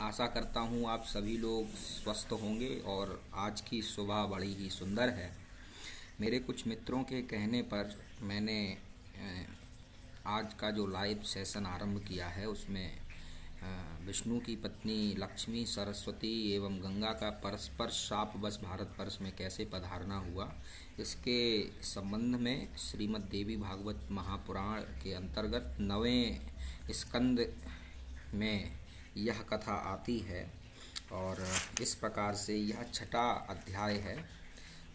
आशा करता हूँ आप सभी लोग स्वस्थ होंगे और आज की सुबह बड़ी ही सुंदर है। मेरे कुछ मित्रों के कहने पर मैंने आज का जो लाइव सेशन आरंभ किया है उसमें विष्णु की पत्नी लक्ष्मी, सरस्वती एवं गंगा का परस्पर शापवश भारतवर्ष में कैसे पधारना हुआ, इसके संबंध में श्रीमद् देवी भागवत महापुराण के अंतर्गत 9वें स्कंद में यह कथा आती है। और इस प्रकार से यह छठा अध्याय है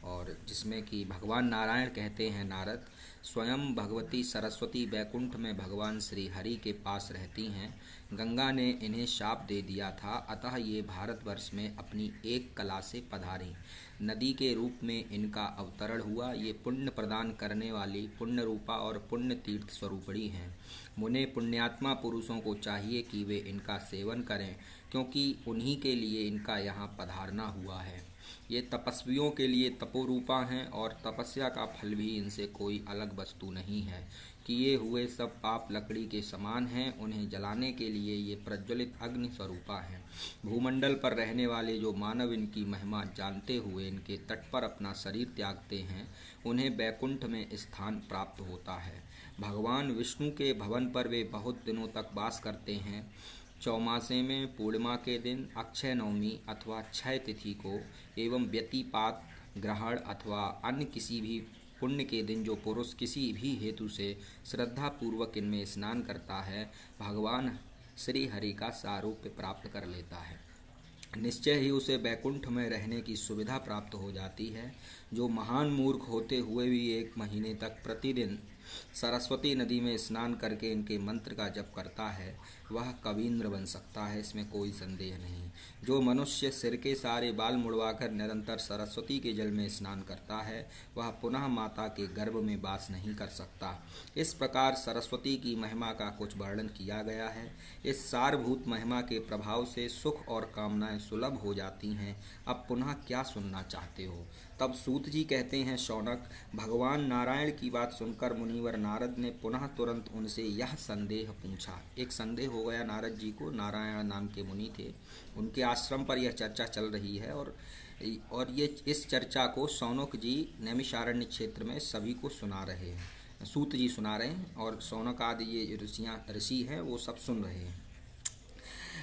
और जिसमें कि भगवान नारायण कहते हैं, नारद स्वयं भगवती सरस्वती बैकुंठ में भगवान श्री हरि के पास रहती हैं। गंगा ने इन्हें शाप दे दिया था, अतः ये भारतवर्ष में अपनी एक कला से पधारी। नदी के रूप में इनका अवतरण हुआ। ये पुण्य प्रदान करने वाली पुण्य रूपा और पुण्य तीर्थ स्वरूपणी हैं। मुने पुण्यात्मा पुरुषों को चाहिए कि वे इनका सेवन करें, क्योंकि उन्हीं के लिए इनका यहाँ पधारना हुआ है। ये तपस्वियों के लिए तपोरूपा हैं और तपस्या का फल भी इनसे कोई अलग वस्तु नहीं है। किए हुए सब पाप लकड़ी के समान हैं, उन्हें जलाने के लिए ये प्रज्वलित अग्नि स्वरूपा हैं। भूमंडल पर रहने वाले जो मानव इनकी महिमा जानते हुए इनके तट पर अपना शरीर त्यागते हैं, उन्हें बैकुंठ में स्थान प्राप्त होता है। भगवान विष्णु के भवन पर वे बहुत दिनों तक वास करते हैं। चौमासे में पूर्णिमा के दिन, अक्षय नवमी अथवा क्षय तिथि को एवं व्यतिपात, ग्रहण अथवा अन्य किसी भी पुण्य के दिन जो पुरुष किसी भी हेतु से श्रद्धापूर्वक इनमें स्नान करता है, भगवान श्री हरि का सारूप्य प्राप्त कर लेता है। निश्चय ही उसे बैकुंठ में रहने की सुविधा प्राप्त हो जाती है। जो महान मूर्ख होते हुए भी 1 महीने तक प्रतिदिन सरस्वती नदी में स्नान करके इनके मंत्र का जप करता है, वह कवींद्र बन सकता है, इसमें कोई संदेह नहीं। जो मनुष्य सिर के सारे बाल मुड़वाकर निरंतर सरस्वती के जल में स्नान करता है, वह पुनः माता के गर्भ में वास नहीं कर सकता। इस प्रकार सरस्वती की महिमा का कुछ वर्णन किया गया है। इस सारभूत महिमा के प्रभाव से सुख और कामनाएं सुलभ हो जाती हैं। अब पुनः क्या सुनना चाहते हो? तब सूत जी कहते हैं, शौनक, भगवान नारायण की बात सुनकर मुनिवर नारद ने पुनः तुरंत उनसे यह संदेह पूछा। एक संदेह हो गया नारद जी को। नारायण नाम के मुनि थे, उनके आश्रम पर यह चर्चा चल रही है और ये इस चर्चा को शौनक जी नैमिषारण्य क्षेत्र में सभी को सुना रहे हैं। सूत जी सुना रहे हैं और शौनक आदि ये ऋषि हैं, वो सब सुन रहे हैं।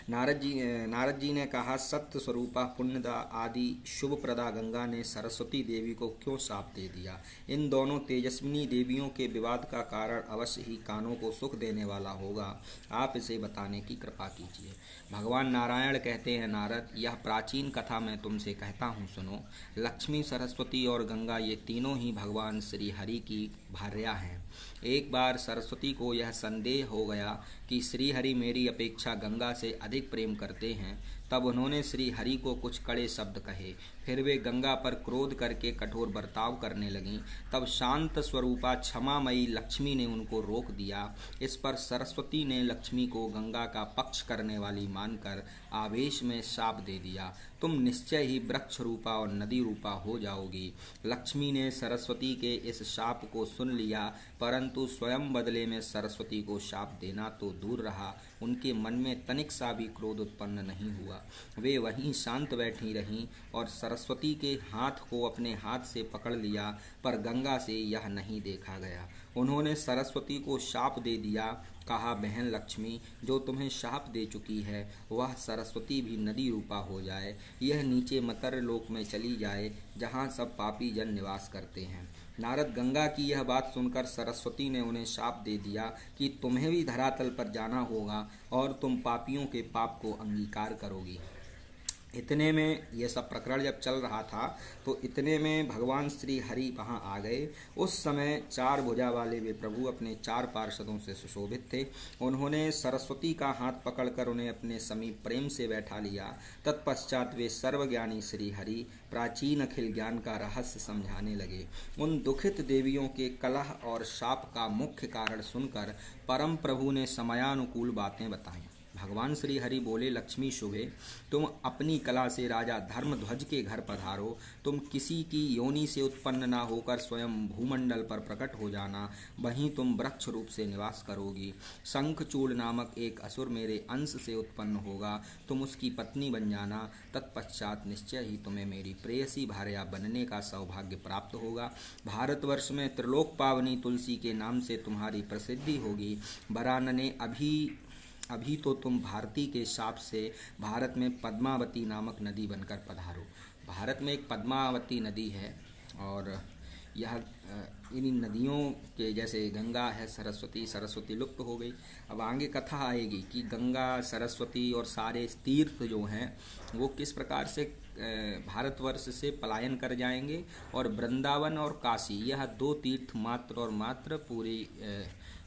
नारद जी ने कहा, सत्य स्वरूपा पुण्यदा आदि शुभ प्रदा गंगा ने सरस्वती देवी को क्यों शाप दे दिया? इन दोनों तेजस्विनी देवियों के विवाद का कारण अवश्य ही कानों को सुख देने वाला होगा। आप इसे बताने की कृपा कीजिए। भगवान नारायण कहते हैं, नारद, यह प्राचीन कथा मैं तुमसे कहता हूँ, सुनो। लक्ष्मी, सरस्वती और गंगा ये तीनों ही भगवान श्री हरि की भार्या हैं। एक बार सरस्वती को यह संदेह हो गया कि श्री हरि मेरी अपेक्षा गंगा से अधिक प्रेम करते हैं। तब उन्होंने श्री हरि को कुछ कड़े शब्द कहे। फिर वे गंगा पर क्रोध करके कठोर बर्ताव करने लगीं। तब शांत स्वरूपा क्षमामयी लक्ष्मी ने उनको रोक दिया। इस पर सरस्वती ने लक्ष्मी को गंगा का पक्ष करने वाली मानकर आवेश में शाप दे दिया, तुम निश्चय ही वृक्ष रूपा और नदी रूपा हो जाओगी। लक्ष्मी ने सरस्वती के इस शाप को सुन लिया, परंतु स्वयं बदले में सरस्वती को शाप देना तो दूर रहा, उनके मन में तनिक सा भी क्रोध उत्पन्न नहीं हुआ। वे वहीं शांत बैठी रहीं और सरस्वती के हाथ को अपने हाथ से पकड़ लिया, पर गंगा से यह नहीं देखा गया। उन्होंने सरस्वती को शाप दे दिया। कहा, बहन लक्ष्मी, जो तुम्हें शाप दे चुकी है वह सरस्वती भी नदी रूपा हो जाए, यह नीचे मतर लोक में चली जाए, जहाँ सब पापी जन निवास करते हैं। नारद, गंगा की यह बात सुनकर सरस्वती ने उन्हें शाप दे दिया कि तुम्हें भी धरातल पर जाना होगा और तुम पापियों के पाप को अंगीकार करोगी। इतने में यह सब प्रकरण जब चल रहा था तो इतने में भगवान श्री हरि वहाँ आ गए। उस समय 4 भुजा वाले वे प्रभु अपने 4 पार्षदों से सुशोभित थे। उन्होंने सरस्वती का हाथ पकड़कर उन्हें अपने समीप प्रेम से बैठा लिया। तत्पश्चात वे सर्वज्ञानी श्री हरि प्राचीन अखिल ज्ञान का रहस्य समझाने लगे। उन दुखित देवियों के कलह और शाप का मुख्य कारण सुनकर परम प्रभु ने समयानुकूल बातें बताईं। भगवान श्री हरि बोले, लक्ष्मी शुभे, तुम अपनी कला से राजा धर्मध्वज के घर पधारो। तुम किसी की योनि से उत्पन्न ना होकर स्वयं भूमंडल पर प्रकट हो जाना, वहीं तुम वृक्ष रूप से निवास करोगी। शंखचूड़ नामक एक असुर मेरे अंश से उत्पन्न होगा, तुम उसकी पत्नी बन जाना। तत्पश्चात निश्चय ही तुम्हें मेरी प्रेयसी भार्या बनने का सौभाग्य प्राप्त होगा। भारतवर्ष में त्रिलोक पावनी तुलसी के नाम से तुम्हारी प्रसिद्धि होगी। वरानने, अभी तो तुम भारती के शाप से भारत में पद्मावती नामक नदी बनकर पधारो। भारत में एक पद्मावती नदी है और यह इन नदियों के जैसे गंगा है, सरस्वती लुप्त हो गई। अब आगे कथा आएगी कि गंगा, सरस्वती और सारे तीर्थ जो हैं वो किस प्रकार से भारतवर्ष से पलायन कर जाएंगे और वृंदावन और काशी, यह दो तीर्थ मात्र और मात्र पूरी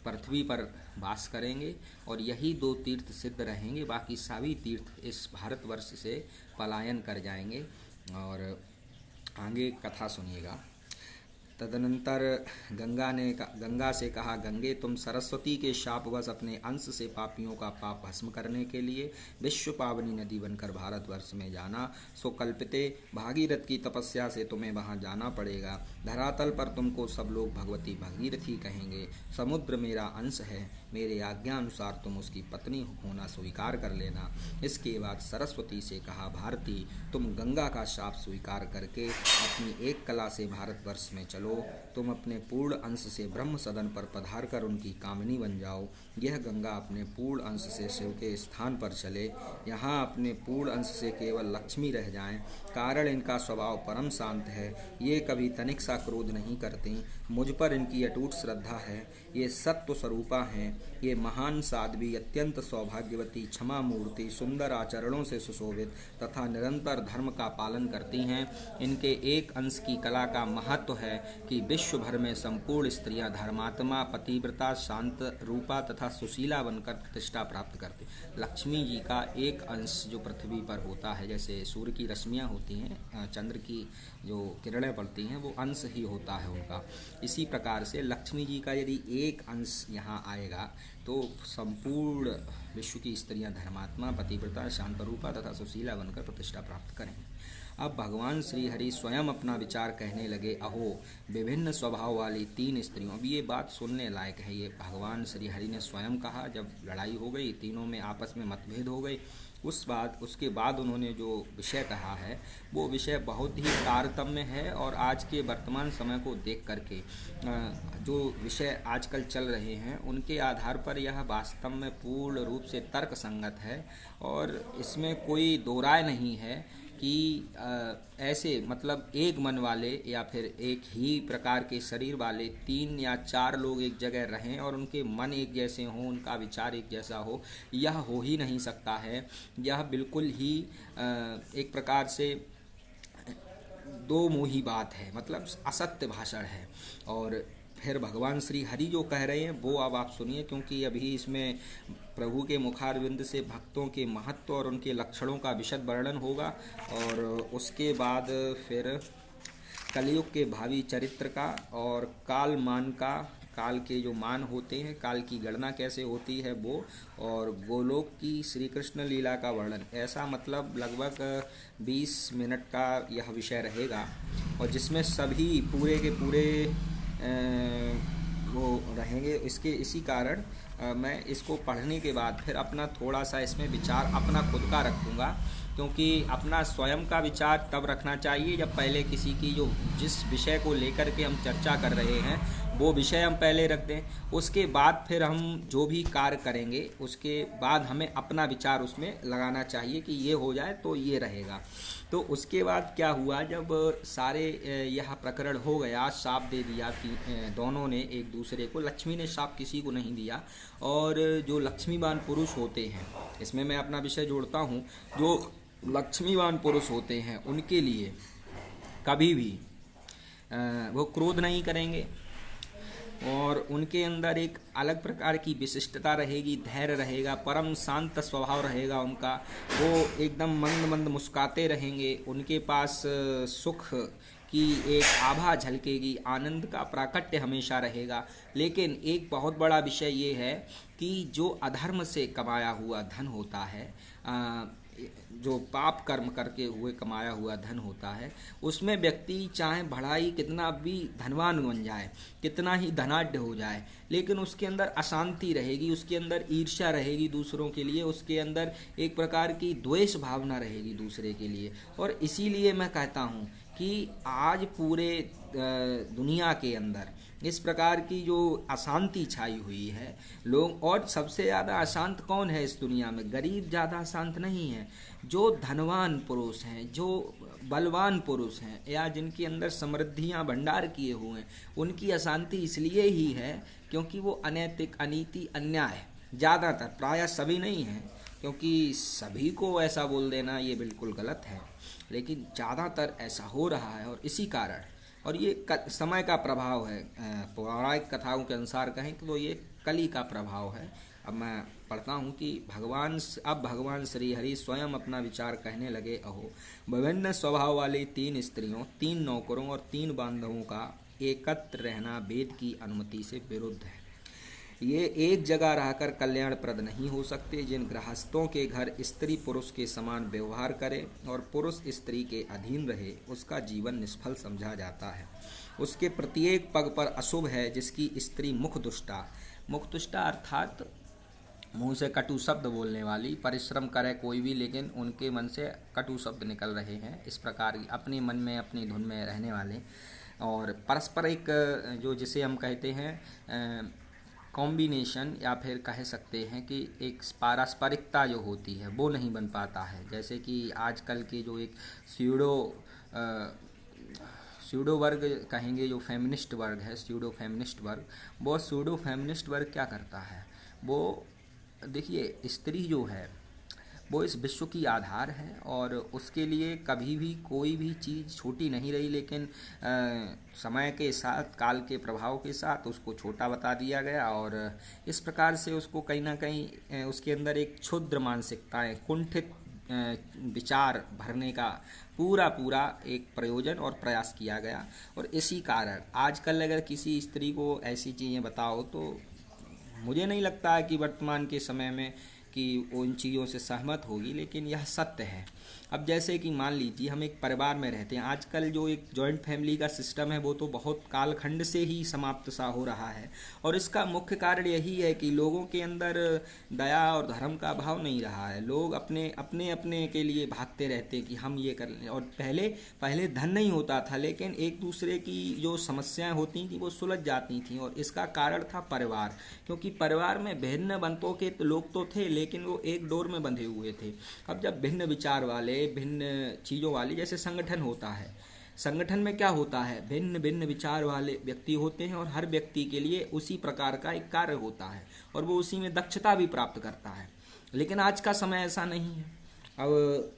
पृथ्वी पर वास करेंगे और यही दो तीर्थ सिद्ध रहेंगे। बाकी सभी तीर्थ इस भारतवर्ष से पलायन कर जाएंगे। और आगे कथा सुनिएगा। तदनंतर गंगा से कहा, गंगे, तुम सरस्वती के शापवश अपने अंश से पापियों का पाप भस्म करने के लिए विश्व पावनी नदी बनकर भारतवर्ष में जाना। सो कल्पिते, भागीरथ की तपस्या से तुम्हें वहां जाना पड़ेगा। धरातल पर तुमको सब लोग भगवती भागीरथी कहेंगे। समुद्र मेरा अंश है, मेरे आज्ञा अनुसार तुम उसकी पत्नी होना स्वीकार कर लेना। इसके बाद सरस्वती से कहा, भारती, तुम गंगा का शाप स्वीकार करके अपनी एक कला से भारतवर्ष में चलो। तुम अपने पूर्ण अंश से ब्रह्म सदन पर पधार कर उनकी कामिनी बन जाओ। यह गंगा अपने पूर्ण अंश से शिव के स्थान पर चले, यहाँ अपने पूर्ण अंश से केवल लक्ष्मी रह जाएं। कारण इनका स्वभाव परम शांत है, ये कभी तनिक सा क्रोध नहीं करती। मुझ पर इनकी अटूट श्रद्धा है। ये सत्व स्वरूपा हैं। ये महान साध्वी, अत्यंत सौभाग्यवती, क्षमा मूर्ति, सुंदर आचरणों से सुशोभित तथा निरंतर धर्म का पालन करती हैं। इनके एक अंश की कला का महत्व है कि विश्व भर में संपूर्ण स्त्रियां धर्मात्मा, पतिव्रता, शांत रूपा तथा सुशीला बनकर प्रतिष्ठा प्राप्त करती। लक्ष्मी जी का एक अंश जो पृथ्वी पर होता है, जैसे सूर्य की रश्मियां होती हैं, चंद्र की जो किरणें पड़ती हैं, वो अंश ही होता है उनका। इसी प्रकार से लक्ष्मी जी का यदि एक अंश यहाँ आएगा तो संपूर्ण विश्व की स्त्रियां धर्मात्मा, पतिव्रता, शांत रूपा तथा सुशीला बनकर प्रतिष्ठा प्राप्त करेंगे। अब भगवान श्री हरि स्वयं अपना विचार कहने लगे। अहो, विभिन्न स्वभाव वाली 3 स्त्रियों, अब ये बात सुनने लायक है। ये भगवान श्री हरि ने स्वयं कहा, जब लड़ाई हो गई, तीनों में आपस में मतभेद हो गई, उसके बाद उन्होंने जो विषय कहा है वो विषय बहुत ही तारतम्य है। और आज के वर्तमान समय को देख करके जो विषय आजकल चल रहे हैं उनके आधार पर यह वास्तव में पूर्ण रूप से तर्क संगत है और इसमें कोई दो राय नहीं है कि ऐसे मतलब एक मन वाले या फिर एक ही प्रकार के शरीर वाले 3 या 4 लोग एक जगह रहें और उनके मन एक जैसे हों, उनका विचार एक जैसा हो, यह हो ही नहीं सकता है। यह बिल्कुल ही एक प्रकार से दो मुही बात है, मतलब असत्य भाषण है। और फिर भगवान श्री हरि जो कह रहे हैं वो अब आप सुनिए, क्योंकि अभी इसमें प्रभु के मुखारविंद से भक्तों के महत्व और उनके लक्षणों का विशद वर्णन होगा और उसके बाद फिर कलयुग के भावी चरित्र का और काल के जो मान होते हैं, काल की गणना कैसे होती है वो, और गोलोक की श्री कृष्ण लीला का वर्णन। ऐसा मतलब लगभग 20 मिनट का यह विषय रहेगा और जिसमें सभी पूरे के पूरे वो रहेंगे। इसी कारण मैं इसको पढ़ने के बाद फिर अपना थोड़ा सा इसमें विचार अपना खुद का रखूँगा, क्योंकि अपना स्वयं का विचार तब रखना चाहिए जब पहले किसी की जिस विषय को लेकर के हम चर्चा कर रहे हैं वो विषय हम पहले रख दें, उसके बाद फिर हम जो भी कार्य करेंगे उसके बाद हमें अपना विचार उसमें लगाना चाहिए कि ये हो जाए तो ये रहेगा। तो उसके बाद क्या हुआ, जब सारे यह प्रकरण हो गया, शाप दे दिया दोनों ने एक दूसरे को। लक्ष्मी ने शाप किसी को नहीं दिया और जो लक्ष्मीवान पुरुष होते हैं, इसमें मैं अपना विषय जोड़ता हूँ, जो लक्ष्मीवान पुरुष होते हैं उनके लिए कभी भी वो क्रोध नहीं करेंगे और उनके अंदर एक अलग प्रकार की विशिष्टता रहेगी, धैर्य रहेगा, परम शांत स्वभाव रहेगा उनका। वो एकदम मंद मंद मुस्काते रहेंगे। उनके पास सुख कि एक आभा झलकेगी, आनंद का प्राकट्य हमेशा रहेगा। लेकिन एक बहुत बड़ा विषय ये है कि जो अधर्म से कमाया हुआ धन होता है, जो पाप कर्म करके हुए कमाया हुआ धन होता है, उसमें व्यक्ति चाहे भला ही कितना भी धनवान बन जाए, कितना ही धनाढ्य हो जाए, लेकिन उसके अंदर अशांति रहेगी, उसके अंदर ईर्ष्या रहेगी दूसरों के लिए, उसके अंदर एक प्रकार की द्वेष भावना रहेगी दूसरे के लिए। और इसीलिए मैं कहता हूँ कि आज पूरे दुनिया के अंदर इस प्रकार की जो अशांति छाई हुई है, लोग, और सबसे ज़्यादा अशांत कौन है इस दुनिया में? गरीब ज़्यादा अशांत नहीं है। जो धनवान पुरुष हैं, जो बलवान पुरुष हैं, या जिनके अंदर समृद्धियां भंडार किए हुए हैं, उनकी अशांति इसलिए ही है क्योंकि वो अनैतिक, अनीति, अन्याय ज़्यादातर, प्रायः सभी नहीं हैं, क्योंकि सभी को ऐसा बोल देना ये बिल्कुल गलत है, लेकिन ज़्यादातर ऐसा हो रहा है। और इसी कारण, और ये समय का प्रभाव है, पौराणिक कथाओं के अनुसार कहें तो ये कली का प्रभाव है। अब मैं पढ़ता हूँ कि भगवान श्री हरि स्वयं अपना विचार कहने लगे, अहो विभिन्न स्वभाव वाली 3 स्त्रियों, 3 नौकरों और 3 बांधवों का एकत्र रहना वेद की अनुमति से विरुद्ध है। ये एक जगह रहकर कल्याणप्रद नहीं हो सकते। जिन गृहस्थों के घर स्त्री पुरुष के समान व्यवहार करे और पुरुष स्त्री के अधीन रहे, उसका जीवन निष्फल समझा जाता है। उसके प्रत्येक पग पर अशुभ है। जिसकी स्त्री मुख दुष्टा अर्थात मुंह से कटु शब्द बोलने वाली, परिश्रम करे कोई भी लेकिन उनके मन से कटु शब्द निकल रहे हैं, इस प्रकार अपने मन में, अपनी धुन में रहने वाले, और परस्पर एक जो जिसे हम कहते हैं कॉम्बिनेशन, या फिर कह सकते हैं कि एक पारस्परिकता जो होती है वो नहीं बन पाता है। जैसे कि आजकल के जो एक स्यूडो वर्ग कहेंगे, जो फेमिनिस्ट वर्ग है, स्यूडो फेमिनिस्ट वर्ग, वो स्यूडो फेमिनिस्ट वर्ग क्या करता है? वो देखिए, स्त्री जो है वो इस विश्व की आधार है, और उसके लिए कभी भी कोई भी चीज़ छोटी नहीं रही, लेकिन समय के साथ, काल के प्रभाव के साथ उसको छोटा बता दिया गया, और इस प्रकार से उसको कहीं ना कहीं उसके अंदर एक क्षुद्र मानसिकताएं, कुंठित विचार भरने का पूरा एक प्रयोजन और प्रयास किया गया। और इसी कारण आजकल अगर किसी स्त्री को ऐसी चीज़ें बताओ तो मुझे नहीं लगता है कि वर्तमान के समय में कि उन चीज़ों से सहमत होगी, लेकिन यह सत्य है। अब जैसे कि मान लीजिए हम एक परिवार में रहते हैं, आजकल जो एक जॉइंट फैमिली का सिस्टम है वो तो बहुत कालखंड से ही समाप्त सा हो रहा है, और इसका मुख्य कारण यही है कि लोगों के अंदर दया और धर्म का भाव नहीं रहा है। लोग अपने के लिए भागते रहते हैं कि हम ये कर लें, और पहले धन नहीं होता था, लेकिन एक दूसरे की जो समस्याएं होती थी वो सुलझ जाती थी, और इसका कारण था परिवार। क्योंकि परिवार में भिन्न बनतों के लोग तो थे, लेकिन वो एक डोर में बंधे हुए थे। अब जब भिन्न विचार वाले, भिन्न चीज़ों वाली, जैसे संगठन होता है, संगठन में क्या होता है? भिन्न भिन्न विचार वाले व्यक्ति होते हैं, और हर व्यक्ति के लिए उसी प्रकार का एक कार्य होता है, और वो उसी में दक्षता भी प्राप्त करता है। लेकिन आज का समय ऐसा नहीं है। अब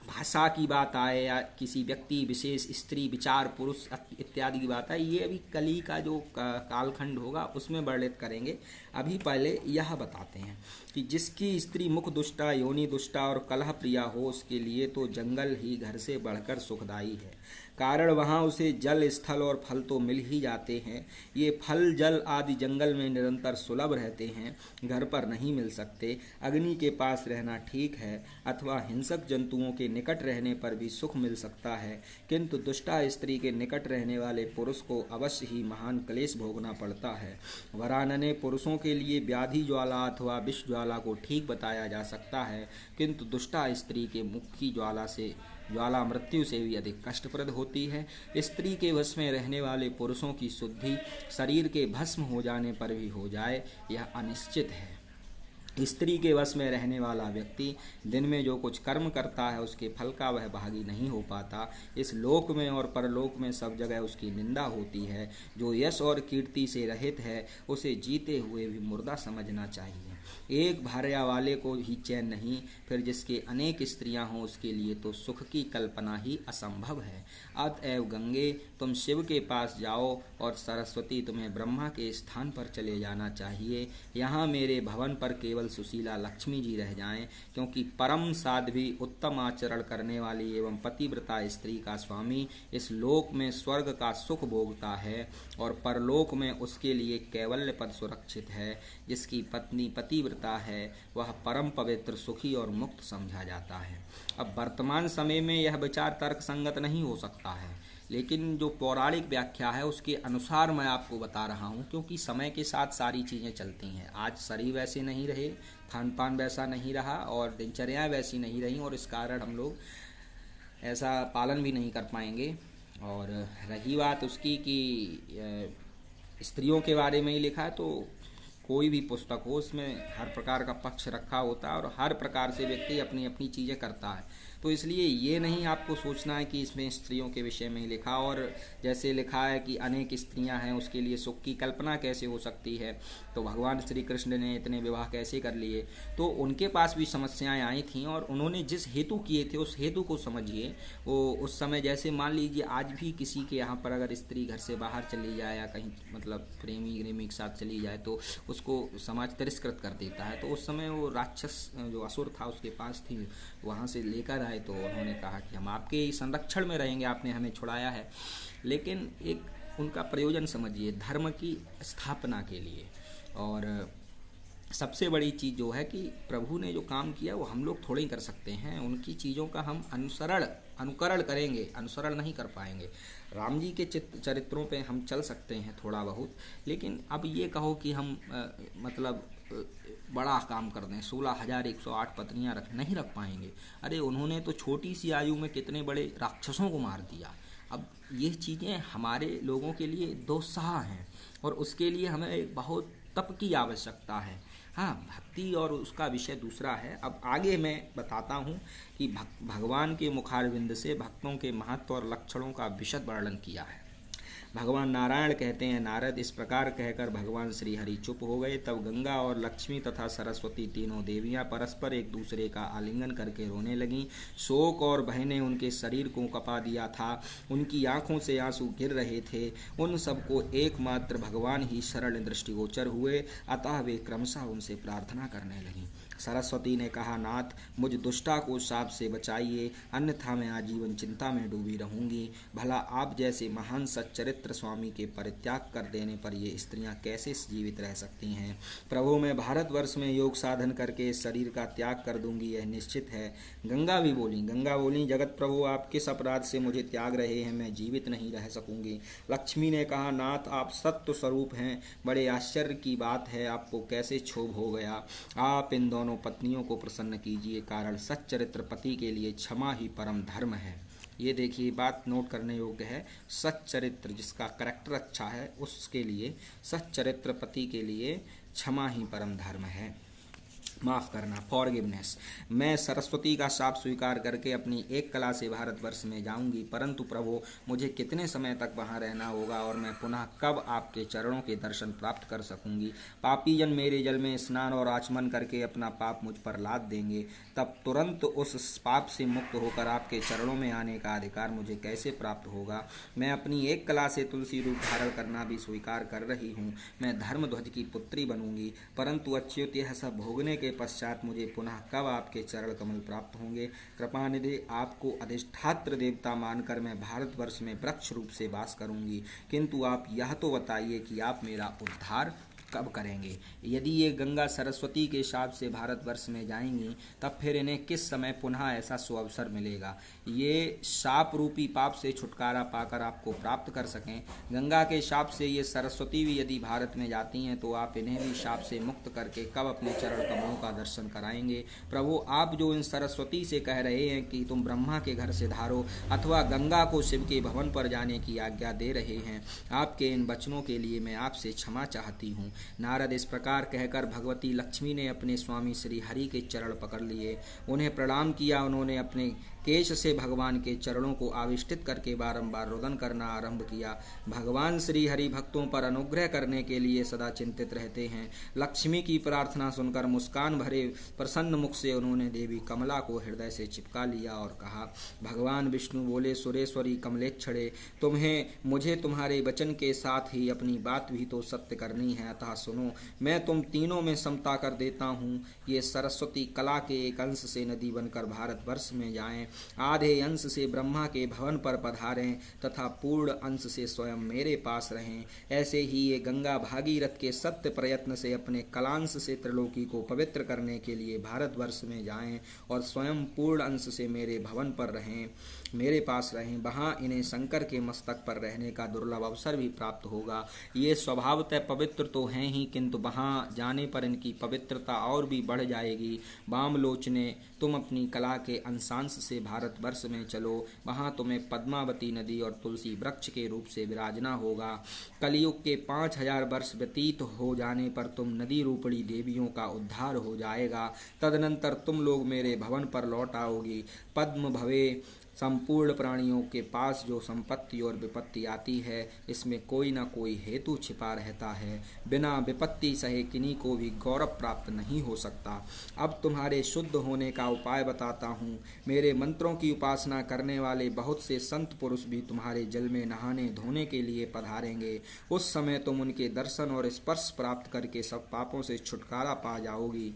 भाषा की बात आए, या किसी व्यक्ति विशेष, स्त्री, विचार, पुरुष इत्यादि की बात आए, ये अभी कली का जो कालखंड होगा उसमें वर्णित करेंगे। अभी पहले यह बताते हैं कि जिसकी स्त्री मुख दुष्टा, योनि दुष्टा और कलह प्रिया हो, उसके लिए तो जंगल ही घर से बढ़कर सुखदायी है। कारण वहाँ उसे जल, स्थल और फल तो मिल ही जाते हैं। ये फल, जल आदि जंगल में निरंतर सुलभ रहते हैं, घर पर नहीं मिल सकते। अग्नि के पास रहना ठीक है, अथवा हिंसक जंतुओं के निकट रहने पर भी सुख मिल सकता है, किंतु दुष्टा स्त्री के निकट रहने वाले पुरुष को अवश्य ही महान क्लेश भोगना पड़ता है। वरानने, पुरुषों के लिए व्याधि ज्वाला अथवा विष ज्वाला को ठीक बताया जा सकता है, किंतु दुष्टा स्त्री के मुख की ज्वाला मृत्यु से भी अधिक कष्टप्रद होती है। स्त्री के वश में रहने वाले पुरुषों की शुद्धि शरीर के भस्म हो जाने पर भी हो जाए, यह अनिश्चित है। स्त्री के वश में रहने वाला व्यक्ति दिन में जो कुछ कर्म करता है, उसके फल का वह भागी नहीं हो पाता। इस लोक में और परलोक में सब जगह उसकी निंदा होती है। जो यश और कीर्ति से रहित है, उसे जीते हुए भी मुर्दा समझना चाहिए। एक भार्या वाले को ही चैन नहीं, फिर जिसके अनेक स्त्रियां हों उसके लिए तो सुख की कल्पना ही असंभव है। अतएव गंगे तुम शिव के पास जाओ और सरस्वती तुम्हें ब्रह्मा के स्थान पर चले जाना चाहिए। यहाँ मेरे भवन पर केवल सुशीला लक्ष्मी जी रह जाएं, क्योंकि परम साध्वी उत्तम आचरण करने वाली एवं पतिव्रता स्त्री का स्वामी इस लोक में स्वर्ग का सुख भोगता है और परलोक में उसके लिए कैवल्य पद सुरक्षित है। जिसकी पत्नी पतिव्रता है वह परम पवित्र, सुखी और मुक्त समझा जाता है। अब वर्तमान समय में यह विचार तर्क संगत नहीं हो सकता है, लेकिन जो पौराणिक व्याख्या है उसके अनुसार मैं आपको बता रहा हूँ, क्योंकि समय के साथ सारी चीज़ें चलती हैं। आज शरीर वैसे नहीं रहे, खान पान वैसा नहीं रहा और दिनचर्याएँ वैसी नहीं रही, और इस कारण हम लोग ऐसा पालन भी नहीं कर पाएंगे। और रही बात उसकी कि स्त्रियों के बारे में ही लिखा है, तो कोई भी पुस्तक हो उसमें हर प्रकार का पक्ष रखा होता है और हर प्रकार से व्यक्ति अपनी अपनी चीज़ें करता है। तो इसलिए ये नहीं आपको सोचना है कि इसमें स्त्रियों के विषय में ही लिखा, और जैसे लिखा है कि अनेक स्त्रियां हैं उसके लिए सुख की कल्पना कैसे हो सकती है, तो भगवान श्री कृष्ण ने इतने विवाह कैसे कर लिए, तो उनके पास भी समस्याएं आई थीं और उन्होंने जिस हेतु किए थे उस हेतु को समझिए। वो उस समय जैसे मान लीजिए आज भी किसी के यहाँ पर अगर स्त्री घर से बाहर चली जाए या कहीं मतलब प्रेमी के साथ चली जाए तो उसको समाज तिरस्कृत कर देता है। तो उस समय वो राक्षस जो असुर था उसके पास थी, वहाँ से लेकर आए तो उन्होंने कहा कि हम आपके संरक्षण में रहेंगे, आपने हमें छुड़ाया है। लेकिन एक उनका प्रयोजन समझिए, धर्म की स्थापना के लिए। और सबसे बड़ी चीज़ जो है कि प्रभु ने जो काम किया वो हम लोग थोड़े ही कर सकते हैं, उनकी चीज़ों का हम अनुकरण करेंगे, अनुसरण नहीं कर पाएंगे। राम जी के चरित्रों पे हम चल सकते हैं थोड़ा बहुत, लेकिन अब ये कहो कि हम बड़ा काम कर दें, 16,108 पत्नियां नहीं रख पाएंगे। अरे उन्होंने तो छोटी सी आयु में कितने बड़े राक्षसों को मार दिया। अब ये चीज़ें हमारे लोगों के लिए दुस्साह हैं और उसके लिए हमें बहुत तप की आवश्यकता है। हाँ, भक्ति और उसका विषय दूसरा है। अब आगे मैं बताता हूँ कि भगवान के मुखारविंद से भक्तों के महत्व और लक्षणों का विशद वर्णन किया है। भगवान नारायण कहते हैं, नारद इस प्रकार कहकर भगवान श्री हरि चुप हो गए। तब गंगा और लक्ष्मी तथा सरस्वती तीनों देवियां परस्पर एक दूसरे का आलिंगन करके रोने लगीं। शोक और भय ने उनके शरीर को कपा दिया था, उनकी आंखों से आंसू गिर रहे थे। उन सबको एकमात्र भगवान ही शरण दृष्टिगोचर हुए, अतः वे क्रमशः उनसे प्रार्थना करने लगीं। सरस्वती ने कहा, नाथ मुझ दुष्टा को शाप से बचाइए, अन्यथा मैं आजीवन चिंता में डूबी रहूंगी। भला आप जैसे महान सच्चरित्र स्वामी के परित्याग कर देने पर ये स्त्रियां कैसे जीवित रह सकती हैं। प्रभु मैं भारतवर्ष में योग साधन करके इस शरीर का त्याग कर दूंगी, यह निश्चित है। गंगा बोली, जगत प्रभु आप किस अपराध से मुझे त्याग रहे हैं, मैं जीवित नहीं रह सकूंगी। लक्ष्मी ने कहा, नाथ आप सत्य स्वरूप हैं, बड़े आश्चर्य की बात है, आपको कैसे क्षोभ हो गया। आप इन दोनों पत्नियों को प्रसन्न कीजिए, कारण सच्चरित्र पति के लिए क्षमा ही परम धर्म है। ये देखिए, बात नोट करने योग्य है। सच्चरित्र जिसका करैक्टर अच्छा है उसके लिए, सच्चरित्र पति के लिए क्षमा ही परम धर्म है, माफ़ करना, फॉरगिवनेस। मैं सरस्वती का शाप स्वीकार करके अपनी एक कला से भारतवर्ष में जाऊंगी, परंतु प्रभु मुझे कितने समय तक वहां रहना होगा और मैं पुनः कब आपके चरणों के दर्शन प्राप्त कर सकूंगी। पापी जन मेरे जल में स्नान और आचमन करके अपना पाप मुझ पर लाद देंगे, तब तुरंत उस पाप से मुक्त होकर आपके चरणों में आने का अधिकार मुझे कैसे प्राप्त होगा। मैं अपनी एक कला से तुलसी रूप धारण करना भी स्वीकार कर रही हूँ। मैं धर्मध्वज की पुत्री बनूंगी, परंतु अच्युत यह सब भोगने के पश्चात मुझे पुनः कब आपके चरण कमल प्राप्त होंगे। कृपानिधि आपको अधिष्ठात्र देवता मानकर मैं भारतवर्ष में वृक्ष रूप से वास करूंगी, किंतु आप यह तो बताइए कि आप मेरा उद्धार कब करेंगे। यदि ये गंगा सरस्वती के शाप से भारतवर्ष में जाएंगी तब फिर इन्हें किस समय पुनः ऐसा सुअवसर मिलेगा ये शाप रूपी पाप से छुटकारा पाकर आपको प्राप्त कर सकें। गंगा के शाप से ये सरस्वती भी यदि भारत में जाती हैं तो आप इन्हें भी शाप से मुक्त करके कब अपने चरण कमलों का दर्शन कराएंगे। प्रभु आप जो इन सरस्वती से कह रहे हैं कि तुम ब्रह्मा के घर से धारो अथवा गंगा को शिव के भवन पर जाने की आज्ञा दे रहे हैं, आपके इन वचनों के लिए मैं आपसे क्षमा चाहती हूँ। नारद इस प्रकार कहकर भगवती लक्ष्मी ने अपने स्वामी श्री हरि के चरण पकड़ लिए, उन्हें प्रणाम किया। उन्होंने अपने केश से भगवान के चरणों को आविष्टित करके बारंबार रुदन करना आरंभ किया। भगवान श्री हरि भक्तों पर अनुग्रह करने के लिए सदा चिंतित रहते हैं। लक्ष्मी की प्रार्थना सुनकर मुस्कान भरे प्रसन्न मुख से उन्होंने देवी कमला को हृदय से चिपका लिया और कहा, भगवान विष्णु बोले, सुरेश्वरी कमलेच्छड़े, मुझे तुम्हारे वचन के साथ ही अपनी बात भी तो सत्य करनी है, अतः सुनो, मैं तुम तीनों में समता कर देता हूँ। ये सरस्वती कला के एक अंश से नदी बनकर भारतवर्ष में जाएं, आधे अंश से ब्रह्मा के भवन पर पधारें तथा पूर्ण अंश से स्वयं मेरे पास रहें। ऐसे ही ये गंगा भागीरथ के सत्य प्रयत्न से अपने कलांश से त्रिलोकी को पवित्र करने के लिए भारतवर्ष में जाएं और स्वयं पूर्ण अंश से मेरे भवन पर रहें, मेरे पास रहें। वहाँ इन्हें शंकर के मस्तक पर रहने का दुर्लभ अवसर भी प्राप्त होगा। ये स्वभावतः पवित्र तो हैं ही, किंतु वहाँ जाने पर इनकी पवित्रता और भी बढ़ जाएगी। वामलोचने, तुम अपनी कला के अंशांश से भारतवर्ष में चलो, वहाँ तुम्हें पद्मावती नदी और तुलसी वृक्ष के रूप से विराजना होगा। कलयुग के 5000 वर्ष व्यतीत हो जाने पर तुम नदी रूपणी देवियों का उद्धार हो जाएगा। तदनंतर तुम लोग मेरे भवन पर लौट आओगी। पद्म भवे, संपूर्ण प्राणियों के पास जो संपत्ति और विपत्ति आती है, इसमें कोई न कोई हेतु छिपा रहता है। बिना विपत्ति सहे किन्हीं को भी गौरव प्राप्त नहीं हो सकता। अब तुम्हारे शुद्ध होने का उपाय बताता हूँ। मेरे मंत्रों की उपासना करने वाले बहुत से संत पुरुष भी तुम्हारे जल में नहाने धोने के लिए पधारेंगे। उस समय तुम उनके दर्शन और स्पर्श प्राप्त करके सब पापों से छुटकारा पा जाओगी।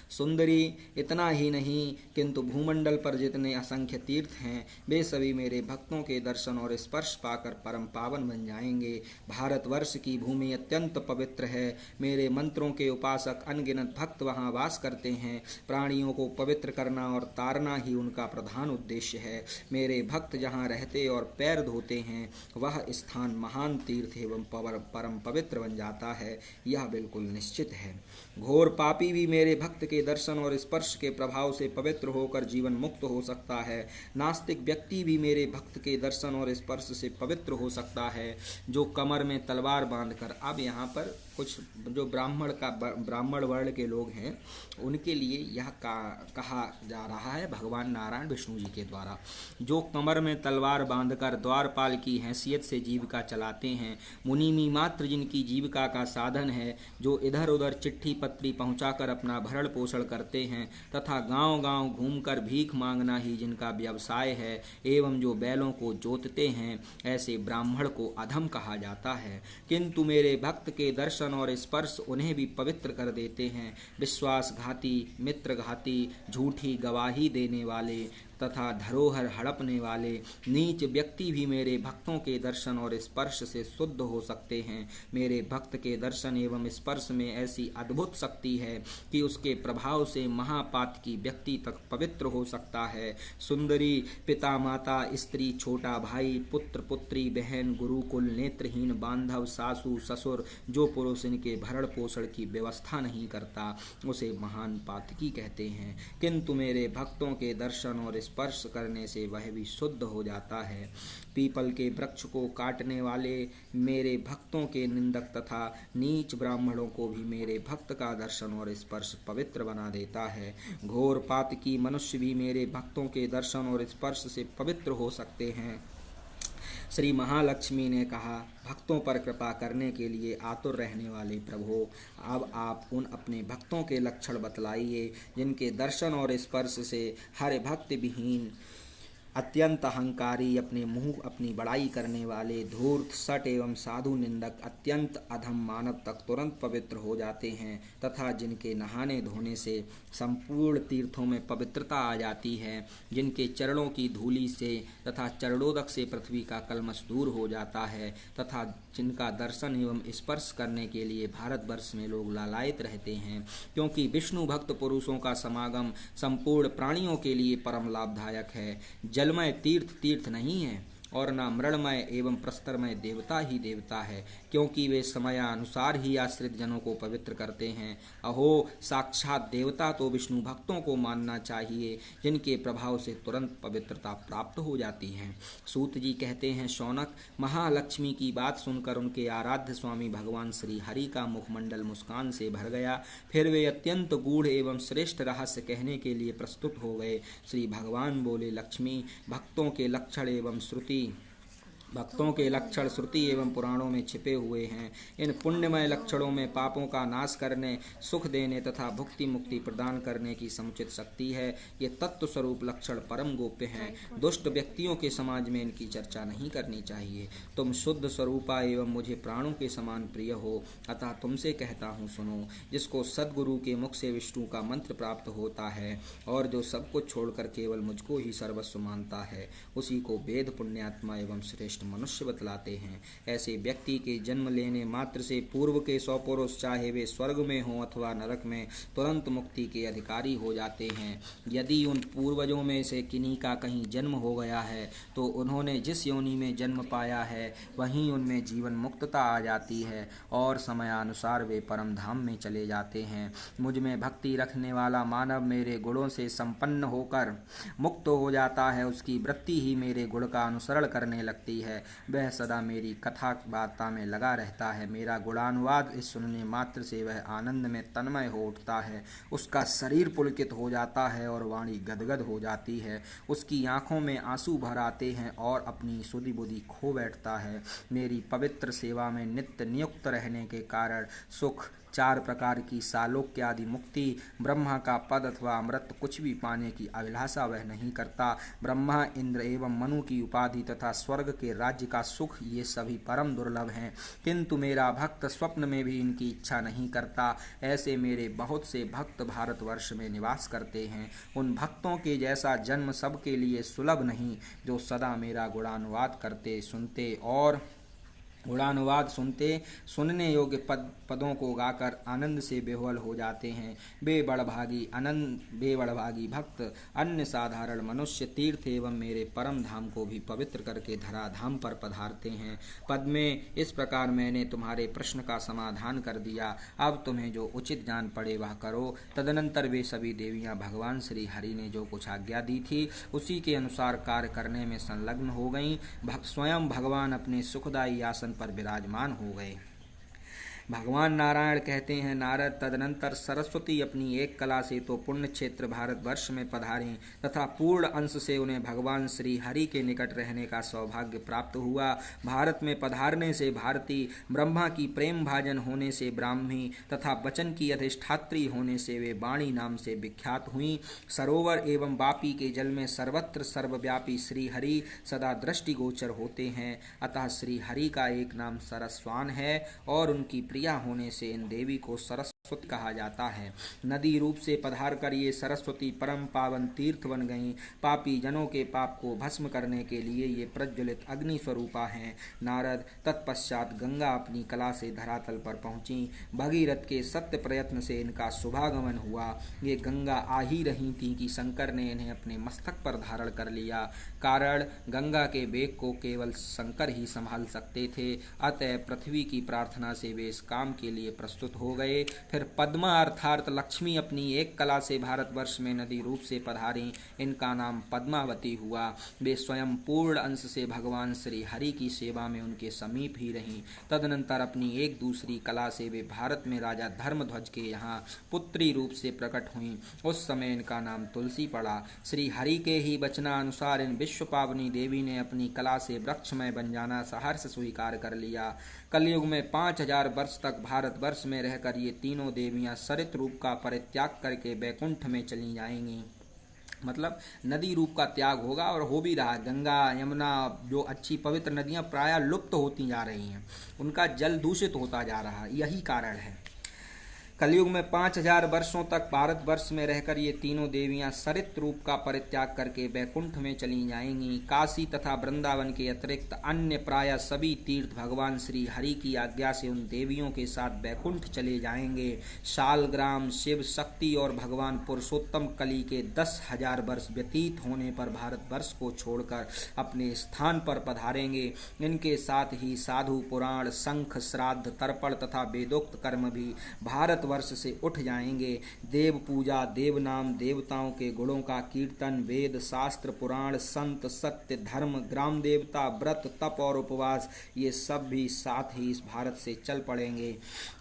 सुंदरी, इतना ही नहीं किंतु भूमंडल पर जितने असंख्य तीर्थ हैं, वे सभी मेरे भक्तों के दर्शन और स्पर्श पाकर परम पावन बन जाएंगे। भारतवर्ष की भूमि अत्यंत पवित्र है। मेरे मंत्रों के उपासक अनगिनत भक्त वहाँ वास करते हैं। प्राणियों को पवित्र करना और तारना ही उनका प्रधान उद्देश्य है। मेरे भक्त जहाँ रहते और पैर धोते हैं, वह स्थान महान तीर्थ एवं परम पवित्र बन जाता है, यह बिल्कुल निश्चित है। घोर पापी भी मेरे भक्त के दर्शन और स्पर्श के प्रभाव से पवित्र होकर जीवन मुक्त हो सकता है। नास्तिक व्यक्ति भी मेरे भक्त के दर्शन और स्पर्श से पवित्र हो सकता है। जो कमर में तलवार बांधकर, अब यहाँ पर कुछ जो ब्राह्मण वर्ण के लोग हैं, उनके लिए यह कहा जा रहा है भगवान नारायण विष्णु जी के द्वारा, जो कमर में तलवार बांधकर द्वारपाल की हैसियत से जीविका चलाते हैं, मुनिमी मात्र जिनकी जीविका का साधन है, जो इधर उधर चिट्ठी पत्री पहुंचाकर अपना भरण पोषण करते हैं तथा गांव-गांव घूमकर भीख मांगना ही जिनका व्यवसाय है, एवं जो बैलों को जोतते हैं, ऐसे ब्राह्मण को अधम कहा जाता है। किंतु मेरे भक्त के दर्शन और स्पर्श उन्हें भी पवित्र कर देते हैं। विश्वासघाती, मित्रघाती, झूठी गवाही देने वाले तथा धरोहर हड़पने वाले नीच व्यक्ति भी मेरे भक्तों के दर्शन और स्पर्श से शुद्ध हो सकते हैं। मेरे भक्त के दर्शन एवं स्पर्श में ऐसी अद्भुत शक्ति है कि उसके प्रभाव से महापातकी व्यक्ति तक पवित्र हो सकता है। सुंदरी, पिता माता, स्त्री, छोटा भाई, पुत्र पुत्री, बहन, गुरुकुल, नेत्रहीन, बांधव, सासू ससुर, जो पुरुष इनके भरण पोषण की व्यवस्था नहीं करता, उसे महान पातकी कहते हैं। किंतु मेरे भक्तों के दर्शन और स्पर्श करने से वह भी शुद्ध हो जाता है। पीपल के वृक्ष को काटने वाले मेरे भक्तों के निंदक तथा नीच ब्राह्मणों को भी मेरे भक्त का दर्शन और स्पर्श पवित्र बना देता है। घोर पातकी मनुष्य भी मेरे भक्तों के दर्शन और स्पर्श से पवित्र हो सकते हैं। श्री महालक्ष्मी ने कहा, भक्तों पर कृपा करने के लिए आतुर रहने वाले प्रभु, अब आप उन अपने भक्तों के लक्षण बतलाइए जिनके दर्शन और स्पर्श से हर भक्त विहीन, अत्यंत अहंकारी, अपने मुंह अपनी बड़ाई करने वाले, धूर्त, सट एवं साधु निंदक, अत्यंत अधम मानव तक तुरंत पवित्र हो जाते हैं तथा जिनके नहाने धोने से संपूर्ण तीर्थों में पवित्रता आ जाती है, जिनके चरणों की धूलि से तथा चरणोदक से पृथ्वी का कलमश दूर हो जाता है तथा जिनका दर्शन एवं स्पर्श करने के लिए भारतवर्ष में लोग लालायित रहते हैं, क्योंकि विष्णु भक्त पुरुषों का समागम संपूर्ण प्राणियों के लिए परम लाभदायक है। जलमय तीर्थ तीर्थ नहीं है, और न मृणमय एवं प्रस्तरमय देवता ही देवता है, क्योंकि वे समयानुसार ही आश्रित जनों को पवित्र करते हैं। अहो, साक्षात देवता तो विष्णु भक्तों को मानना चाहिए, जिनके प्रभाव से तुरंत पवित्रता प्राप्त हो जाती है। सूत जी कहते हैं, शौनक, महालक्ष्मी की बात सुनकर उनके आराध्य स्वामी भगवान श्री हरि का मुखमंडल मुस्कान से भर गया। फिर वे अत्यंत गूढ़ एवं श्रेष्ठ रहस्य कहने के लिए प्रस्तुत हो गए। श्री भगवान बोले, लक्ष्मी, भक्तों के लक्षण श्रुति एवं पुराणों में छिपे हुए हैं। इन पुण्यमय लक्षणों में पापों का नाश करने, सुख देने तथा भुक्ति मुक्ति प्रदान करने की समुचित शक्ति है। ये तत्व स्वरूप लक्षण परम गोप्य हैं। दुष्ट व्यक्तियों के समाज में इनकी चर्चा नहीं करनी चाहिए। तुम शुद्ध स्वरूपा एवं मुझे प्राणों के समान प्रिय हो, अतः तुमसे कहता हूँ, सुनो। जिसको सद्गुरु के मुख से विष्णु का मंत्र प्राप्त होता है और जो सब कुछ छोड़कर केवल मुझको ही सर्वस्व मानता है, उसी को वेद पुण्यात्मा एवं श्रेष्ठ मनुष्य बतलाते हैं। ऐसे व्यक्ति के जन्म लेने मात्र से पूर्व के 100 पुरुष, चाहे वे स्वर्ग में हों अथवा नरक में, तुरंत मुक्ति के अधिकारी हो जाते हैं। यदि उन पूर्वजों में से किन्हीं का कहीं जन्म हो गया है तो उन्होंने जिस योनि में जन्म पाया है वहीं उनमें जीवन मुक्तता आ जाती है और समयानुसार वे परम धाम में चले जाते हैं। मुझ में भक्ति रखने वाला मानव मेरे गुणों से संपन्न होकर मुक्त हो जाता है। उसकी वृत्ति ही मेरे गुण का अनुसरण करने लगती है। वह सदा मेरी कथा वार्ता में लगा रहता है। मेरा गुणानुवाद सुनने मात्र से वह आनंद में तन्मय हो उठता है। उसका शरीर पुलकित हो जाता है और वाणी गदगद हो जाती है। उसकी आंखों में आंसू भर आते हैं और अपनी सुधि बुद्धि खो बैठता है। मेरी पवित्र सेवा में नित्य नियुक्त रहने के कारण सुख, 4 प्रकार की सालोक्य आदि मुक्ति, ब्रह्मा का पद अथवा अमृत कुछ भी पाने की अभिलाषा वह नहीं करता। ब्रह्मा, इंद्र एवं मनु की उपाधि तथा स्वर्ग के राज्य का सुख, ये सभी परम दुर्लभ हैं, किंतु मेरा भक्त स्वप्न में भी इनकी इच्छा नहीं करता। ऐसे मेरे बहुत से भक्त भारतवर्ष में निवास करते हैं। उन भक्तों के जैसा जन्म सबके लिए सुलभ नहीं, जो सदा मेरा गुणानुवाद सुनने योग्य पदों को गाकर आनंद से बेहल हो जाते हैं। बेबड़भागी भक्त अन्य साधारण मनुष्य तीर्थ एवं मेरे परम धाम को भी पवित्र करके धराधाम पर पधारते हैं। पद में इस प्रकार मैंने तुम्हारे प्रश्न का समाधान कर दिया। अब तुम्हें जो उचित जान पड़े वह करो। तदनंतर वे सभी देवियां भगवान श्री हरि ने जो कुछ आज्ञा दी थी उसी के अनुसार कार्य करने में संलग्न हो गईं। स्वयं भगवान अपने सुखदायी आसन पर विराजमान हो गए। भगवान नारायण कहते हैं, नारद, तदनंतर सरस्वती अपनी एक कला से तो पुण्य क्षेत्र भारतवर्ष में पधारें तथा पूर्ण अंश से उन्हें भगवान श्री हरि के निकट रहने का सौभाग्य प्राप्त हुआ। भारत में पधारने से भारती, ब्रह्मा की प्रेम भाजन होने से ब्राह्मी तथा वचन की अधिष्ठात्री होने से वे वाणी नाम से विख्यात हुई। सरोवर एवं वापी के जल में सर्वत्र सर्वव्यापी श्री हरि सदा दृष्टिगोचर होते हैं। अतः श्री हरि का एक नाम सरस्वान है और उनकी प्रिया होने से इन देवी को सरस्वती कहा जाता है। नदी रूप से पधार कर ये सरस्वती परम पावन तीर्थ बन गईं। पापी जनों के पाप को भस्म करने के लिए ये प्रज्वलित अग्नि स्वरूपा हैं। नारद, तत्पश्चात गंगा अपनी कला से धरातल पर पहुंची। भगीरथ के सत्य प्रयत्न से इनका शुभागमन हुआ। ये गंगा आ ही रही थी कि शंकर ने इन्हें अपने मस्तक पर धारण कर लिया। कारण गंगा के वेग को केवल शंकर ही संभाल सकते थे। अतः पृथ्वी की प्रार्थना से वे इस काम के लिए प्रस्तुत हो गए। फिर पद्मा अर्थात लक्ष्मी अपनी एक कला से भारतवर्ष में नदी रूप से पधारी। इनका नाम पद्मावती हुआ। वे स्वयं पूर्ण अंश से भगवान श्री हरि की सेवा में उनके समीप ही रहीं। तदनंतर अपनी एक दूसरी कला से वे भारत में राजा धर्मध्वज के यहाँ पुत्री रूप से प्रकट हुईं। उस समय इनका नाम तुलसी पड़ा। श्री हरि के ही वचनानुसार इन विश्व पावनी देवी ने अपनी कला से वृक्षमय बन जाना सहर्ष स्वीकार कर लिया। कलयुग में 5000 वर्ष तक भारतवर्ष में रहकर ये तीनों देवियां सरित रूप का परित्याग करके बैकुंठ में चली जाएंगी। मतलब नदी रूप का त्याग होगा और हो भी रहा। गंगा, यमुना जो अच्छी पवित्र नदियां प्रायः लुप्त होती जा रही हैं, उनका जल दूषित होता जा रहा है। यही कारण है। कलयुग में 5000 वर्षों तक भारतवर्ष में रहकर ये तीनों देवियां सरित रूप का परित्याग करके वैकुंठ में चली जाएंगी। काशी तथा वृंदावन के अतिरिक्त अन्य प्राय सभी तीर्थ भगवान श्री हरि की आज्ञा से उन देवियों के साथ वैकुंठ चले जाएंगे। शालग्राम, शिव शक्ति और भगवान पुरुषोत्तम कली के 10,000 वर्ष व्यतीत होने पर भारतवर्ष को छोड़कर अपने स्थान पर पधारेंगे। इनके साथ ही साधु, पुराण, शंख, श्राद्ध, तर्पण तथा वेदोक्त कर्म भी भारतवर्ष से उठ जाएंगे। देव पूजा, देव नाम, देवताओं के गुणों का कीर्तन, वेद, शास्त्र, पुराण, संत, सत्य, धर्म, ग्राम देवता, व्रत, तप और उपवास, ये सब भी साथ ही इस भारत से चल पड़ेंगे।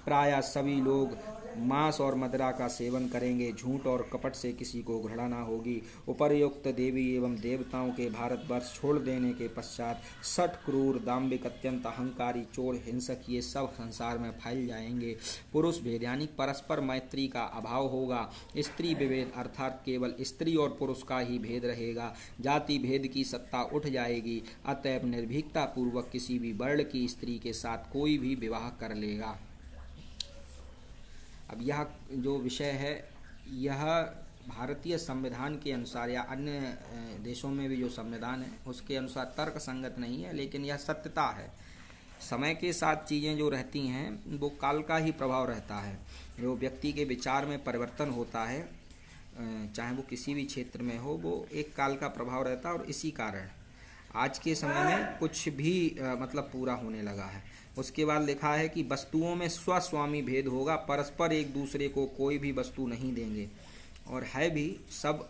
प्रायः सभी लोग मांस और मदिरा का सेवन करेंगे। झूठ और कपट से किसी को घृणा न होगी। उपर्युक्त देवी एवं देवताओं के भारतवर्ष छोड़ देने के पश्चात सठ, क्रूर, दाम्भिक, अत्यंत अहंकारी, चोर, हिंसक, ये सब संसार में फैल जाएंगे। पुरुष भेद यानी परस्पर मैत्री का अभाव होगा। स्त्री विभेद अर्थात केवल स्त्री और पुरुष का ही भेद रहेगा। जाति भेद की सत्ता उठ जाएगी। अतएव निर्भीकता पूर्वक किसी भी वर्ण की स्त्री के साथ कोई भी विवाह कर लेगा। अब यह जो विषय है यह भारतीय संविधान के अनुसार या अन्य देशों में भी जो संविधान है उसके अनुसार तर्क संगत नहीं है, लेकिन यह सत्यता है। समय के साथ चीज़ें जो रहती हैं वो काल का ही प्रभाव रहता है। जो व्यक्ति के विचार में परिवर्तन होता है, चाहे वो किसी भी क्षेत्र में हो, वो एक काल का प्रभाव रहता है। और इसी कारण आज के समय में कुछ भी मतलब पूरा होने लगा है। उसके बाद लिखा है कि वस्तुओं में स्वस्वामी भेद होगा, परस्पर एक दूसरे को कोई भी वस्तु नहीं देंगे। और है भी सब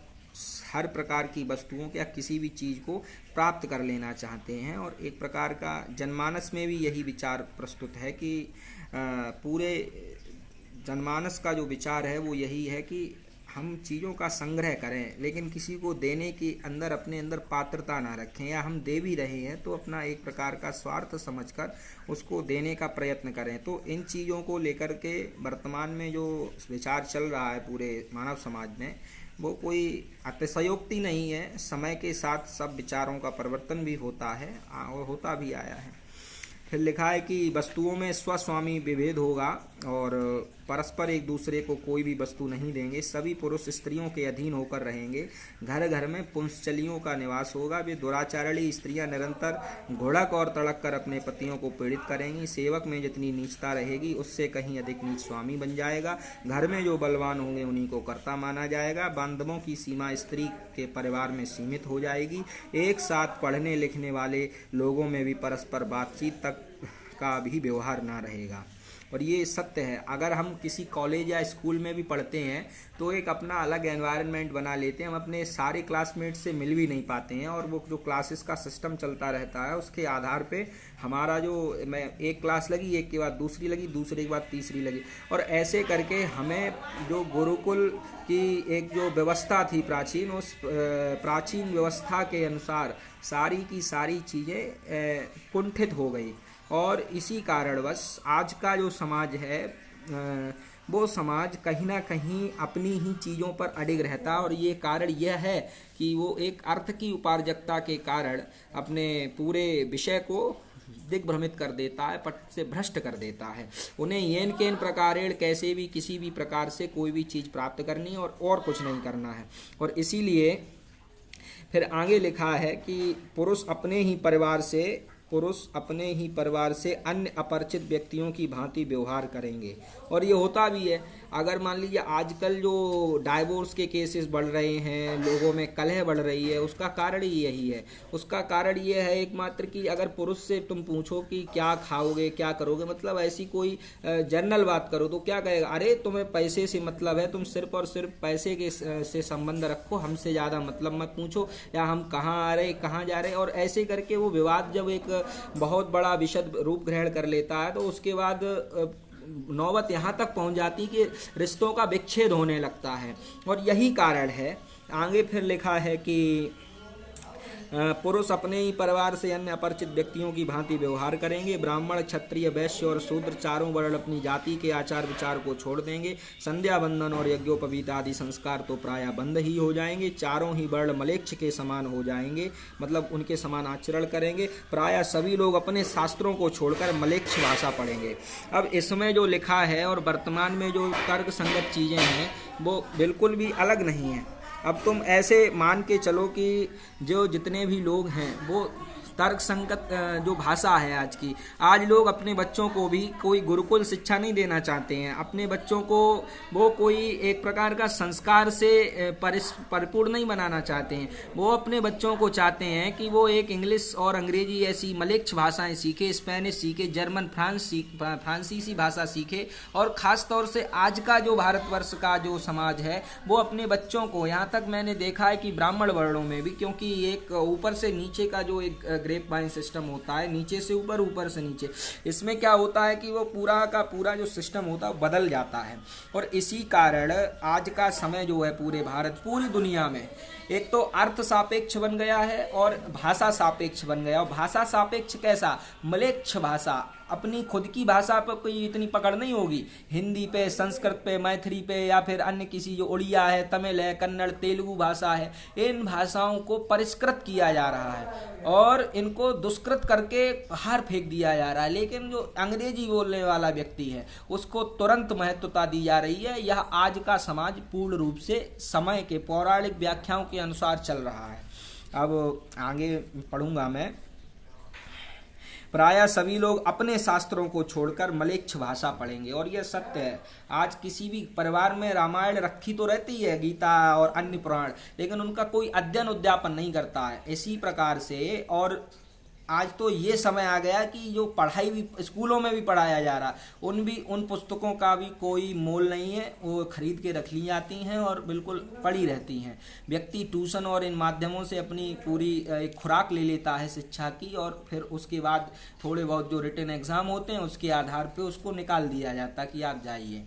हर प्रकार की वस्तुओं या किसी भी चीज़ को प्राप्त कर लेना चाहते हैं। और एक प्रकार का जनमानस में भी यही विचार प्रस्तुत है कि पूरे जनमानस का जो विचार है वो यही है कि हम चीज़ों का संग्रह करें, लेकिन किसी को देने के अंदर अपने अंदर पात्रता ना रखें, या हम दे भी रहे हैं तो अपना एक प्रकार का स्वार्थ समझकर उसको देने का प्रयत्न करें। तो इन चीज़ों को लेकर के वर्तमान में जो विचार चल रहा है पूरे मानव समाज में, वो कोई अतिशयोक्ति नहीं है। समय के साथ सब विचारों का परिवर्तन भी होता है और होता भी आया है। फिर लिखा है कि वस्तुओं में स्वस्वामी विभेद होगा और परस्पर एक दूसरे को कोई भी वस्तु नहीं देंगे। सभी पुरुष स्त्रियों के अधीन होकर रहेंगे। घर घर में पुंसचलियों का निवास होगा। वे दुराचारणी स्त्रियां निरंतर घुड़क और तड़क कर अपने पतियों को पीड़ित करेंगी। सेवक में जितनी नीचता रहेगी उससे कहीं अधिक नीच स्वामी बन जाएगा। घर में जो बलवान होंगे उन्हीं को कर्ता माना जाएगा। बांधवों की सीमा स्त्री के परिवार में सीमित हो जाएगी। एक साथ पढ़ने लिखने वाले लोगों में भी परस्पर बातचीत तक का भी व्यवहार ना रहेगा। और ये सत्य है। अगर हम किसी कॉलेज या स्कूल में भी पढ़ते हैं तो एक अपना अलग एनवायरनमेंट बना लेते हैं। हम अपने सारे क्लासमेट से मिल भी नहीं पाते हैं और वो जो क्लासेस का सिस्टम चलता रहता है उसके आधार पे हमारा जो एक क्लास लगी, एक के बाद दूसरी लगी, दूसरे के बाद तीसरी लगी, और ऐसे करके हमें जो गुरुकुल की एक जो व्यवस्था थी प्राचीन, उस प्राचीन व्यवस्था के अनुसार सारी की सारी चीज़ें कुंठित हो गई। और इसी कारणवश आज का जो समाज है वो समाज कहीं ना कहीं अपनी ही चीज़ों पर अडिग रहता है। और ये कारण यह है कि वो एक अर्थ की उपार्जकता के कारण अपने पूरे विषय को दिग्भ्रमित कर देता है, पट से भ्रष्ट कर देता है। उन्हें येन केन प्रकारेण कैसे भी किसी भी प्रकार से कोई भी चीज़ प्राप्त करनी और कुछ नहीं करना है। और इसीलिए फिर आगे लिखा है कि पुरुष अपने ही परिवार से अन्य अपरिचित व्यक्तियों की भांति व्यवहार करेंगे। और ये होता भी है। अगर मान लीजिए आजकल जो डाइवोर्स के केसेस बढ़ रहे हैं, लोगों में कलह बढ़ रही है, उसका कारण ही यही है। उसका कारण ये है एकमात्र कि अगर पुरुष से तुम पूछो कि क्या खाओगे, क्या करोगे, मतलब ऐसी कोई जनरल बात करो तो क्या कहेगा, अरे तुम्हें पैसे से मतलब है, तुम सिर्फ और सिर्फ पैसे के से संबंध रखो, हमसे ज़्यादा मतलब मत पूछो, या हम कहाँ आ रहे कहाँ जा रहे। और ऐसे करके वो विवाद जब एक बहुत बड़ा विशद रूप ग्रहण कर लेता है तो उसके बाद नौबत यहाँ तक पहुँच जाती कि रिश्तों का विच्छेद होने लगता है। और यही कारण है। आगे फिर लिखा है कि पुरुष अपने ही परिवार से अन्य अपरिचित व्यक्तियों की भांति व्यवहार करेंगे। ब्राह्मण, क्षत्रिय, वैश्य और शूद्र चारों वर्ण अपनी जाति के आचार विचार को छोड़ देंगे। संध्या बंदन और यज्ञोपवीत आदि संस्कार तो प्रायः बंद ही हो जाएंगे। चारों ही वर्ण मलेच्छ के समान हो जाएंगे, मतलब उनके समान आचरण करेंगे। प्रायः सभी लोग अपने शास्त्रों को छोड़कर मलेच्छ भाषा पढ़ेंगे। अब इसमें जो लिखा है और वर्तमान में जो तर्क संगत चीज़ें हैं वो बिल्कुल भी अलग नहीं है। अब तुम ऐसे मान के चलो कि जो जितने भी लोग हैं वो तर्क संगत जो भाषा है आज लोग अपने बच्चों को भी कोई गुरुकुल शिक्षा नहीं देना चाहते हैं। अपने बच्चों को वो कोई एक प्रकार का संस्कार से परिपूर्ण नहीं बनाना चाहते हैं। वो अपने बच्चों को चाहते हैं कि वो एक इंग्लिश और अंग्रेजी ऐसी मलेच्छ भाषाएं सीखे, स्पेनिश सीखे, जर्मन फ्रांसीसी भाषा सीखे। और ख़ास तौर से आज का जो भारतवर्ष का जो समाज है वो अपने बच्चों को, यहाँ तक मैंने देखा है कि ब्राह्मण वर्णों में भी, क्योंकि एक ऊपर से नीचे का जो एक ग्रेप वाइन सिस्टम होता है, नीचे से ऊपर, ऊपर से नीचे, इसमें क्या होता है कि वो पूरा का पूरा जो सिस्टम होता है बदल जाता है। और इसी कारण आज का समय जो है पूरे भारत, पूरी दुनिया में एक तो अर्थ सापेक्ष बन गया है और भाषा सापेक्ष बन गया। और भाषा सापेक्ष कैसा? मलेच्छ भाषा, अपनी खुद की भाषा पर कोई इतनी पकड़ नहीं होगी। हिंदी पे, संस्कृत पे, मैथिली पे या फिर अन्य किसी जो उड़िया है, तमिल है, कन्नड़, तेलुगु भाषा है, इन भाषाओं को परिष्कृत किया जा रहा है और इनको दुष्कृत करके बाहर फेंक दिया जा रहा है। लेकिन जो अंग्रेजी बोलने वाला व्यक्ति है उसको तुरंत महत्वता दी जा रही है। यह आज का समाज पूर्ण रूप से समय के पौराणिक व्याख्याओं के अनुसार चल रहा है। अब आगे पढ़ूंगा मैं। प्रायः सभी लोग अपने शास्त्रों को छोड़कर मलेच्छ भाषा पढ़ेंगे। और यह सत्य है। आज किसी भी परिवार में रामायण रखी तो रहती है, गीता और अन्य पुराण, लेकिन उनका कोई अध्ययन उद्यापन नहीं करता है। इसी प्रकार से और आज तो ये समय आ गया कि जो पढ़ाई भी स्कूलों में भी पढ़ाया जा रहा, उन पुस्तकों का भी कोई मोल नहीं है। वो खरीद के रख ली जाती हैं और बिल्कुल पड़ी रहती हैं। व्यक्ति ट्यूशन और इन माध्यमों से अपनी पूरी एक खुराक ले लेता है शिक्षा की, और फिर उसके बाद थोड़े बहुत जो रिटन एग्जाम होते हैं उसके आधार पे उसको निकाल दिया जाता है कि आप जाइए।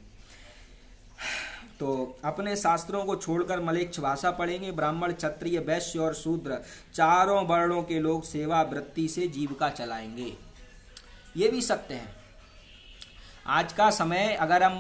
तो अपने शास्त्रों को छोड़कर मलेच्छ भाषा पढ़ेंगे। ब्राह्मण, क्षत्रिय, वैश्य और शूद्र चारों वर्णों के लोग सेवा वृत्ति से जीविका चलाएंगे। ये भी सत्य है। आज का समय अगर हम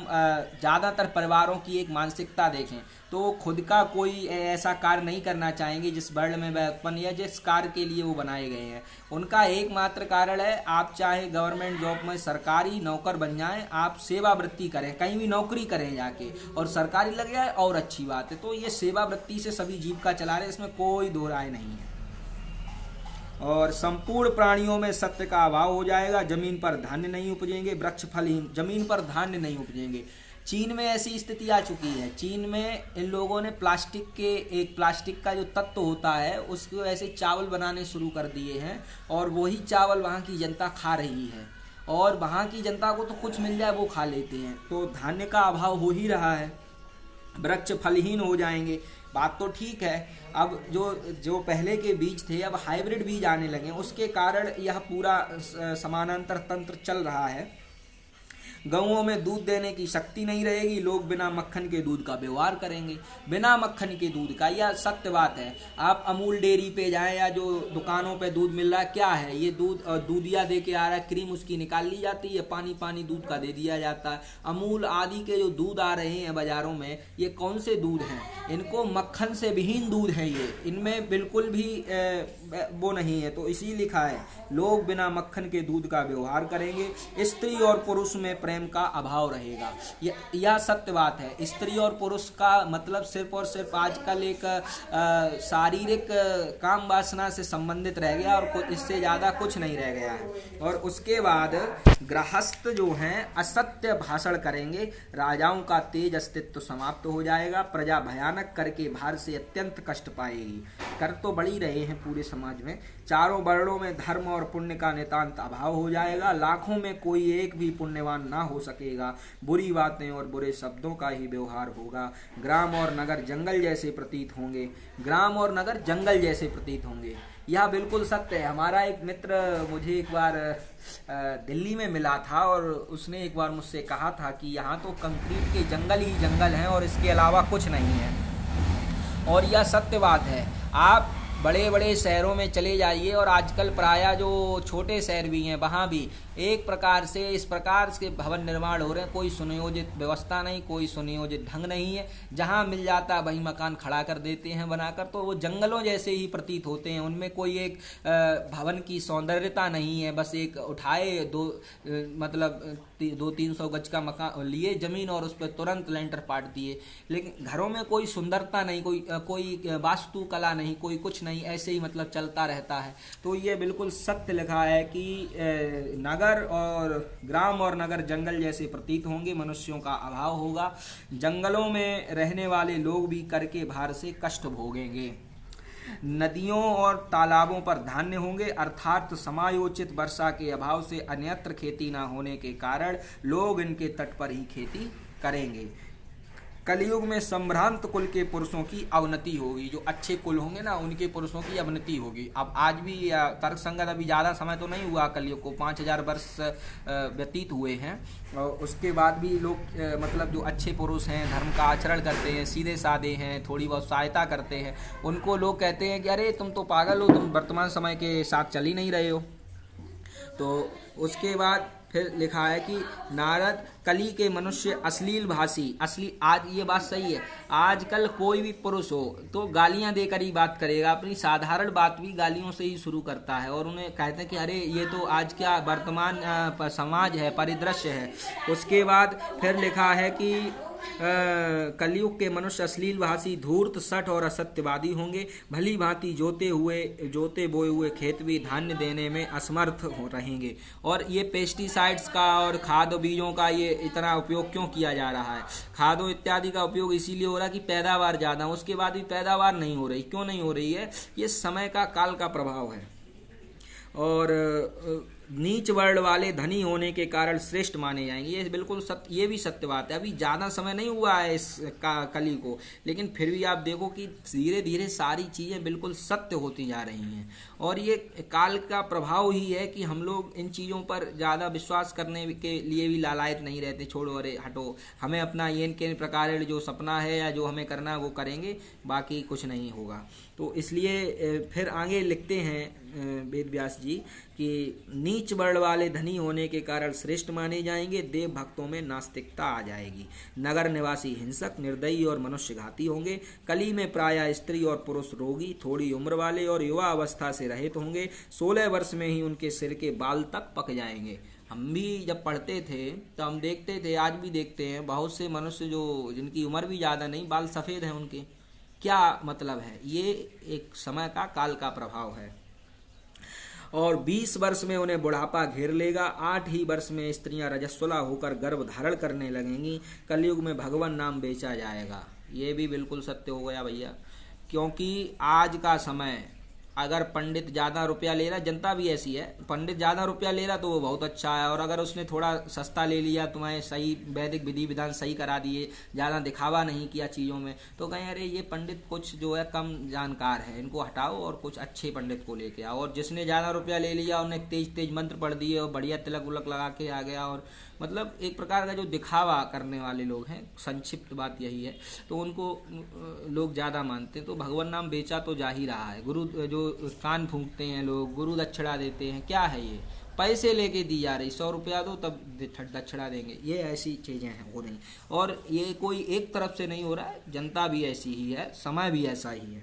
ज़्यादातर परिवारों की एक मानसिकता देखें तो खुद का कोई ऐसा कार्य नहीं करना चाहेंगे जिस वर्ण में वह उत्पन्न या जिस कार्य के लिए वो बनाए गए हैं। उनका एकमात्र कारण है, आप चाहे गवर्नमेंट जॉब में सरकारी नौकर बन जाएं, आप सेवावृत्ति करें, कहीं भी नौकरी करें जाके और सरकारी लग जाए और अच्छी बात है। तो ये सेवावृत्ति से सभी जीविका चला रहे हैं, इसमें कोई दो राय नहीं है। और संपूर्ण प्राणियों में सत्य का अभाव हो जाएगा। जमीन पर धान्य नहीं उपजेंगे, वृक्ष फलहीन, जमीन पर धान्य नहीं उपजेंगे। चीन में ऐसी स्थिति आ चुकी है। चीन में इन लोगों ने प्लास्टिक का जो तत्व होता है उसको ऐसे चावल बनाने शुरू कर दिए हैं और वही चावल वहाँ की जनता खा रही है। और वहाँ की जनता को तो कुछ मिल जाए वो खा लेते हैं। तो धान्य का अभाव हो ही रहा है, वृक्ष फलहीन हो जाएंगे। बात तो ठीक है। अब जो पहले के बीज थे अब हाइब्रिड बीज आने लगे, उसके कारण यह पूरा समानांतर तंत्र चल रहा है। गऊओं में दूध देने की शक्ति नहीं रहेगी, लोग बिना मक्खन के दूध का व्यवहार करेंगे। बिना मक्खन के दूध का, यह सत्य बात है। आप अमूल डेयरी पे जाएं या जो दुकानों पे दूध मिल रहा है, क्या है ये? दूधिया दे के आ रहा है, क्रीम उसकी निकाल ली जाती है, पानी दूध का दे दिया जाता है। अमूल आदि के जो दूध आ रहे हैं बाजारों में, ये कौन से दूध हैं? इनको मक्खन से विहीन दूध है ये, इनमें बिल्कुल भी वो नहीं है। तो इसी लिखा है, लोग बिना मक्खन के दूध का व्यवहार करेंगे। स्त्री और पुरुष में प्रेम का अभाव रहेगा। यह सत्य बात है। स्त्री और पुरुष का मतलब सिर्फ और सिर्फ आजकल एक शारीरिक काम वासना से संबंधित रह गया और इससे ज्यादा कुछ नहीं रह गया है। और उसके बाद गृहस्थ जो हैं असत्य भाषण करेंगे, राजाओं का तेज अस्तित्व समाप्त हो जाएगा, प्रजा भयानक करके भार से अत्यंत कष्ट पाएगी। कर तो बढ़ी रहे हैं पूरे समाज में। चारों वर्णों में धर्म और पुण्य का नितांत अभाव हो जाएगा। लाखों में कोई एक भी पुण्यवान ना हो सकेगा। बुरी बातें और बुरे शब्दों का ही व्यवहार होगा। ग्राम और नगर जंगल जैसे प्रतीत होंगे। ग्राम और नगर जंगल जैसे प्रतीत होंगे। यह बिल्कुल सत्य है। हमारा एक मित्र मुझे एक बार दिल्ली में मिला था और उसने एक बार मुझसे कहा था कि यहाँ तो कंक्रीट के जंगल ही जंगल हैं और इसके अलावा कुछ नहीं है। और यह सत्य बात है। आप बड़े बड़े शहरों में चले जाइए और आजकल प्रायः जो छोटे शहर भी हैं वहाँ भी एक प्रकार से इस प्रकार के भवन निर्माण हो रहे हैं, कोई सुनियोजित व्यवस्था नहीं, कोई सुनियोजित ढंग नहीं है। जहाँ मिल जाता वही मकान खड़ा कर देते हैं बनाकर, तो वो जंगलों जैसे ही प्रतीत होते हैं। उनमें कोई एक भवन की सौंदर्यता नहीं है, बस एक उठाए मतलब 200-300 गज का मकान लिए जमीन और उस पर तुरंत लेंटर पाट दिए, लेकिन घरों में कोई सुंदरता नहीं, कोई वास्तुकला नहीं, कोई कुछ नहीं, ऐसे ही मतलब चलता रहता है। तो ये बिल्कुल सत्य लिखा है कि नगर और ग्राम और नगर जंगल जैसे प्रतीत होंगे, मनुष्यों का अभाव होगा, जंगलों में रहने वाले लोग भी कर के भार से कष्ट भोगेंगे, नदियों और तालाबों पर धान्य होंगे, अर्थात समायोचित वर्षा के अभाव से अन्यत्र खेती न होने के कारण लोग इनके तट पर ही खेती करेंगे। कलयुग में संभ्रांत कुल के पुरुषों की अवनति होगी, जो अच्छे कुल होंगे ना उनके पुरुषों की अवनति होगी। अब आज भी तर्क संगत अभी ज़्यादा समय तो नहीं हुआ, कलयुग को 5000 वर्ष व्यतीत हुए हैं, और उसके बाद भी लोग मतलब जो अच्छे पुरुष हैं, धर्म का आचरण करते हैं, सीधे साधे हैं, थोड़ी बहुत सहायता करते हैं, उनको लोग कहते हैं कि अरे तुम तो पागल हो, तुम वर्तमान समय के साथ चल ही नहीं रहे हो। तो उसके बाद फिर लिखा है कि नारद कली के मनुष्य अश्लील भाषी, आज ये बात सही है, आजकल कोई भी पुरुष हो तो गालियां देकर ही बात करेगा, अपनी साधारण बात भी गालियों से ही शुरू करता है, और उन्हें कहते हैं कि अरे ये तो आज क्या वर्तमान समाज है, परिदृश्य है। उसके बाद फिर लिखा है कि कलयुग के मनुष्य अश्लील भाषी, धूर्त, सठ और असत्यवादी होंगे, भली भांति जोते बोए हुए खेत भी धान्य देने में असमर्थ हो रहेंगे। और ये पेस्टिसाइड्स का और खाद बीजों का ये इतना उपयोग क्यों किया जा रहा है? खादों इत्यादि का उपयोग इसीलिए हो रहा है कि पैदावार ज़्यादा, उसके बाद भी पैदावार नहीं हो रही। क्यों नहीं हो रही है? ये समय का, काल का प्रभाव है। और नीच वर्ण वाले धनी होने के कारण श्रेष्ठ माने जाएंगे, ये बिल्कुल सत्य, ये भी सत्य बात है। अभी ज़्यादा समय नहीं हुआ है इस कली को, लेकिन फिर भी आप देखो कि धीरे धीरे सारी चीज़ें बिल्कुल सत्य होती जा रही हैं, और ये काल का प्रभाव ही है कि हम लोग इन चीज़ों पर ज़्यादा विश्वास करने के लिए भी लालायत नहीं रहते। छोड़ो, अरे हटो, हमें अपना ये के प्रकार जो सपना है या जो हमें करना है वो करेंगे, बाकी कुछ नहीं होगा। तो इसलिए फिर आगे लिखते हैं वेद व्यास जी कि नीच वर्ण वाले धनी होने के कारण श्रेष्ठ माने जाएंगे, देव भक्तों में नास्तिकता आ जाएगी, नगर निवासी हिंसक, निर्दयी और मनुष्यघाती होंगे, कली में प्रायः स्त्री और पुरुष रोगी, थोड़ी उम्र वाले और युवा अवस्था से रहित होंगे, 16 वर्ष में ही उनके सिर के बाल तक पक जाएंगे। हम भी जब पढ़ते थे तो हम देखते थे, आज भी देखते हैं, बहुत से मनुष्य जो जिनकी उम्र भी ज़्यादा नहीं, बाल सफ़ेद हैं उनके। क्या मतलब है? ये एक समय का, काल का प्रभाव है। और 20 वर्ष में उन्हें बुढ़ापा घेर लेगा, 8 ही वर्ष में स्त्रियां रजस्वला होकर गर्भ धारण करने लगेंगी, कलयुग में भगवान नाम बेचा जाएगा। ये भी बिल्कुल सत्य हो गया भैया, क्योंकि आज का समय, अगर पंडित ज़्यादा रुपया ले रहा, जनता भी ऐसी है, पंडित ज़्यादा रुपया ले रहा तो वो बहुत अच्छा है, और अगर उसने थोड़ा सस्ता ले लिया, तुम्हें सही वैदिक विधि विधान सही करा दिए, ज़्यादा दिखावा नहीं किया चीज़ों में, तो कहें अरे ये पंडित कुछ जो है कम जानकार है, इनको हटाओ और कुछ अच्छे पंडित को लेके आओ। और जिसने ज़्यादा रुपया ले लिया, उन्हें तेज तेज मंत्र पढ़ दिए और बढ़िया तिलक उलक लगा के आ गया, और मतलब एक प्रकार का जो दिखावा करने वाले लोग हैं, संक्षिप्त बात यही है, तो उनको लोग ज़्यादा मानते हैं। तो भगवान नाम बेचा तो जा ही रहा है। गुरु जो कान फूंकते हैं लोग, गुरु दक्षिणा देते हैं, क्या है ये? पैसे लेके दी जा रही, 100 रुपया दो तब दक्षिणा देंगे, ये ऐसी चीज़ें हैं हो रही। और ये कोई एक तरफ से नहीं हो रहा है, जनता भी ऐसी ही है, समय भी ऐसा ही है।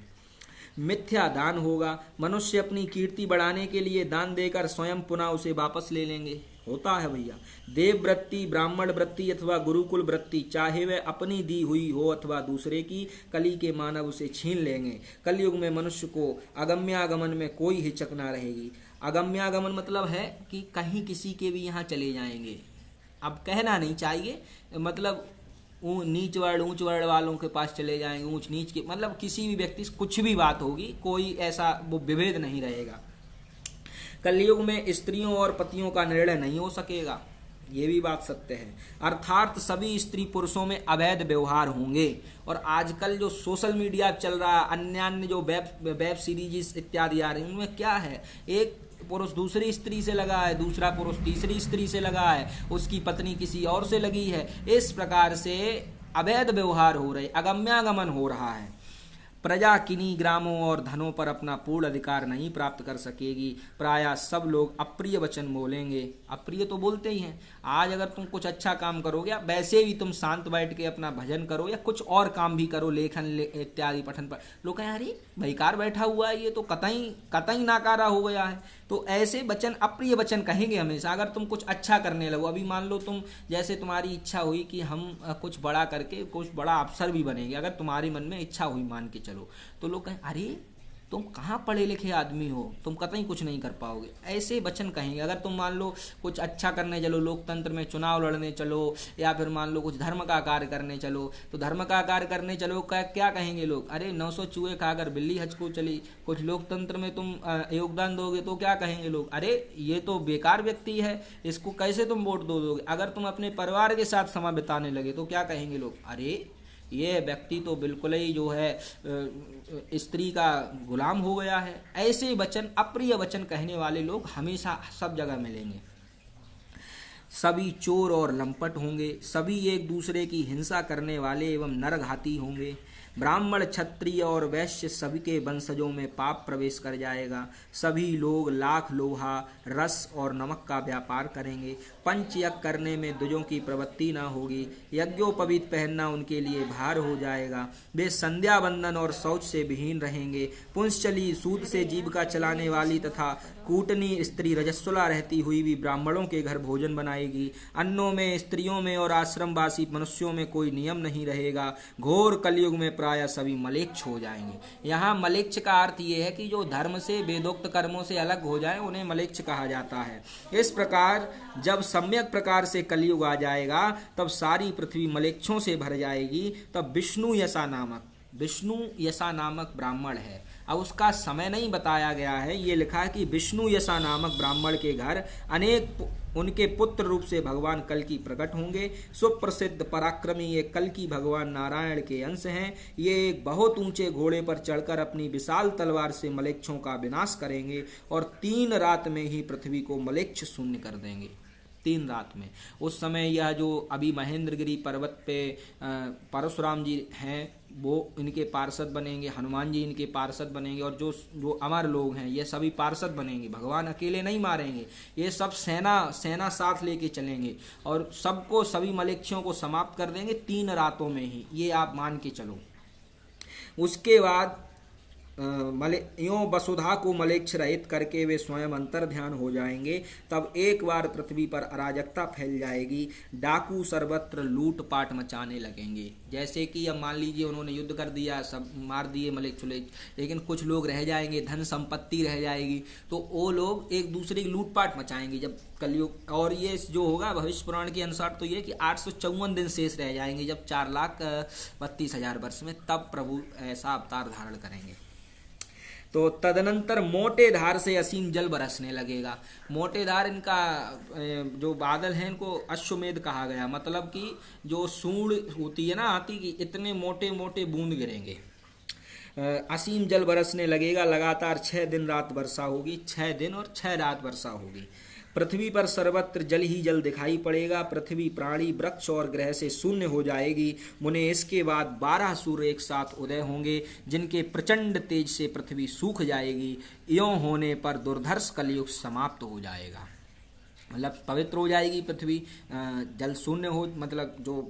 मिथ्या दान होगा, मनुष्य अपनी कीर्ति बढ़ाने के लिए दान देकर स्वयं पुनः उसे वापस ले लेंगे। होता है भैया। देव वृत्ति, ब्राह्मण वृत्ति अथवा गुरुकुल वृत्ति, चाहे वह अपनी दी हुई हो अथवा दूसरे की, कली के मानव उसे छीन लेंगे। कलयुग में मनुष्य को अगम्यागमन में कोई हिचक ना रहेगी। अगम्यागमन मतलब है कि कहीं किसी के भी यहाँ चले जाएंगे। अब कहना नहीं चाहिए, मतलब नीच वर्ण ऊंच वर्ण वालों के पास चले जाएंगे, ऊंच नीच के, मतलब किसी भी व्यक्ति से कुछ भी बात होगी, कोई ऐसा वो विभेद नहीं रहेगा। कलयुग में स्त्रियों और पतियों का निर्णय नहीं हो सकेगा, ये भी बात सत्य है। अर्थात सभी स्त्री पुरुषों में अवैध व्यवहार होंगे। और आजकल जो सोशल मीडिया चल रहा है, अन्य जो वेब सीरीज इत्यादि आ रही हैं, उनमें क्या है, एक पुरुष दूसरी स्त्री से लगा है, दूसरा पुरुष तीसरी स्त्री से लगा है, उसकी पत्नी किसी और से लगी है, इस प्रकार से अवैध व्यवहार हो रहे, अगम्यागमन हो रहा है। प्रजा किन्हीं ग्रामों और धनों पर अपना पूर्ण अधिकार नहीं प्राप्त कर सकेगी। प्रायः सब लोग अप्रिय वचन बोलेंगे। अप्रिय तो बोलते ही हैं। आज अगर तुम कुछ अच्छा काम करोगे या वैसे भी तुम शांत बैठ के अपना भजन करो या कुछ और काम भी करो, लेखन इत्यादि पठन पर, लोग कहें अरे बेकार बैठा हुआ है, ये तो कतई कतई नाकारा हो गया है। तो ऐसे वचन अप्रिय वचन कहेंगे हमेशा। अगर तुम कुछ अच्छा करने लगो, अभी मान लो तुम जैसे तुम्हारी इच्छा हुई कि हम कुछ बड़ा करके कुछ बड़ा अफसर भी बनेंगे, अगर तुम्हारे मन में इच्छा हुई, मान के चलो, तो लोग कहें अरे तुम कहाँ पढ़े लिखे आदमी हो, तुम कतई कुछ नहीं कर पाओगे, ऐसे वचन कहेंगे। अगर तुम मान लो कुछ अच्छा करने चलो, लोकतंत्र में चुनाव लड़ने चलो, या फिर मान लो कुछ धर्म का कार्य करने चलो, तो धर्म का कार्य करने चलो क्या कहेंगे लोग, अरे 900 चूहे खाकर बिल्ली हज को चली। कुछ लोकतंत्र में तुम योगदान दोगे तो क्या कहेंगे लोग, अरे ये तो बेकार व्यक्ति है, इसको कैसे तुम वोट दोगे। अगर तुम अपने परिवार के साथ समय बिताने लगे तो क्या कहेंगे लोग, अरे ये व्यक्ति तो बिल्कुल ही जो है स्त्री का गुलाम हो गया है। ऐसे वचन, अप्रिय वचन कहने वाले लोग हमेशा सब जगह मिलेंगे। सभी चोर और लंपट होंगे, सभी एक दूसरे की हिंसा करने वाले एवं नरघाती होंगे। ब्राह्मण, क्षत्रिय और वैश्य सभी के वंशजों में पाप प्रवेश कर जाएगा। सभी लोग लाख, लोहा, रस और नमक का व्यापार करेंगे। पंचयज्ञ करने में द्विजों की प्रवृत्ति न होगी। यज्ञोपवीत पहनना उनके लिए भार हो जाएगा। वे संध्या बंदन और शौच से विहीन रहेंगे। पुंसचली, सूद से जीविका चलाने वाली तथा कूटनी स्त्री रजस्वला रहती हुई भी ब्राह्मणों के घर भोजन बनाएगी। अन्नों में, स्त्रियों में और आश्रमवासी मनुष्यों में कोई नियम नहीं रहेगा। घोर कलयुग में प्राय सभी मलेच्छ हो जाएंगे। यहाँ मलेच्छ का अर्थ ये है कि जो धर्म से, वेदोक्त कर्मों से अलग हो जाए, उन्हें मलेच्छ कहा जाता है। इस प्रकार जब सम्यक प्रकार से कलयुग आ जाएगा, तब सारी पृथ्वी मलेच्छों से भर जाएगी। तब विष्णु यशा नामक ब्राह्मण है। अब उसका समय नहीं बताया गया है, ये लिखा है कि विष्णु यशा नामक ब्राह्मण के घर अनेक उनके पुत्र रूप से भगवान कल्कि प्रकट होंगे। सुप्रसिद्ध पराक्रमी ये कल्कि भगवान नारायण के अंश हैं। ये एक बहुत ऊंचे घोड़े पर चढ़कर अपनी विशाल तलवार से मलेच्छों का विनाश करेंगे और 3 रात में ही पृथ्वी को मलेच्छ शून्य कर देंगे। 3 रात में। उस समय यह जो अभी महेंद्रगिरी पर्वत पे परशुराम जी हैं, वो इनके पार्षद बनेंगे, हनुमान जी इनके पार्षद बनेंगे, और जो अमर लोग हैं ये सभी पार्षद बनेंगे। भगवान अकेले नहीं मारेंगे, ये सब सेना साथ लेके चलेंगे और सबको, सभी मलेच्छों को समाप्त कर देंगे 3 रातों में ही। ये आप मान के चलो। उसके बाद यों वसुधा को मलेच्छ रहित करके वे स्वयं अंतर ध्यान हो जाएंगे। तब एक बार पृथ्वी पर अराजकता फैल जाएगी। डाकू सर्वत्र लूटपाट मचाने लगेंगे। जैसे कि अब मान लीजिए उन्होंने युद्ध कर दिया, सब मार दिए मलेच्छ, लेकिन कुछ लोग रह जाएंगे, धन संपत्ति रह जाएगी, तो वो लोग एक दूसरे की लूटपाट मचाएंगे जब कलयुग। और ये जो होगा भविष्य पुराण के अनुसार तो ये कि 854 दिन शेष रह जाएंगे जब 4,32,000 वर्ष में, तब प्रभु ऐसा अवतार धारण करेंगे। तो तदनंतर मोटे धार से असीम जल बरसने लगेगा। मोटे धार, इनका जो बादल हैं इनको अश्वमेध कहा गया, मतलब कि जो सूंड होती है ना हाथी की, इतने मोटे मोटे बूंद गिरेंगे। असीम जल बरसने लगेगा। लगातार 6 दिन रात वर्षा होगी, 6 दिन और 6 रात वर्षा होगी। पृथ्वी पर सर्वत्र जल ही जल दिखाई पड़ेगा। पृथ्वी, प्राणी, वृक्ष और ग्रह से शून्य हो जाएगी। मुने इसके बाद 12 सूर्य एक साथ उदय होंगे, जिनके प्रचंड तेज से पृथ्वी सूख जाएगी। यों होने पर दुर्धर्ष कलयुग समाप्त हो जाएगा। मतलब पवित्र हो जाएगी पृथ्वी, जल शून्य हो, मतलब जो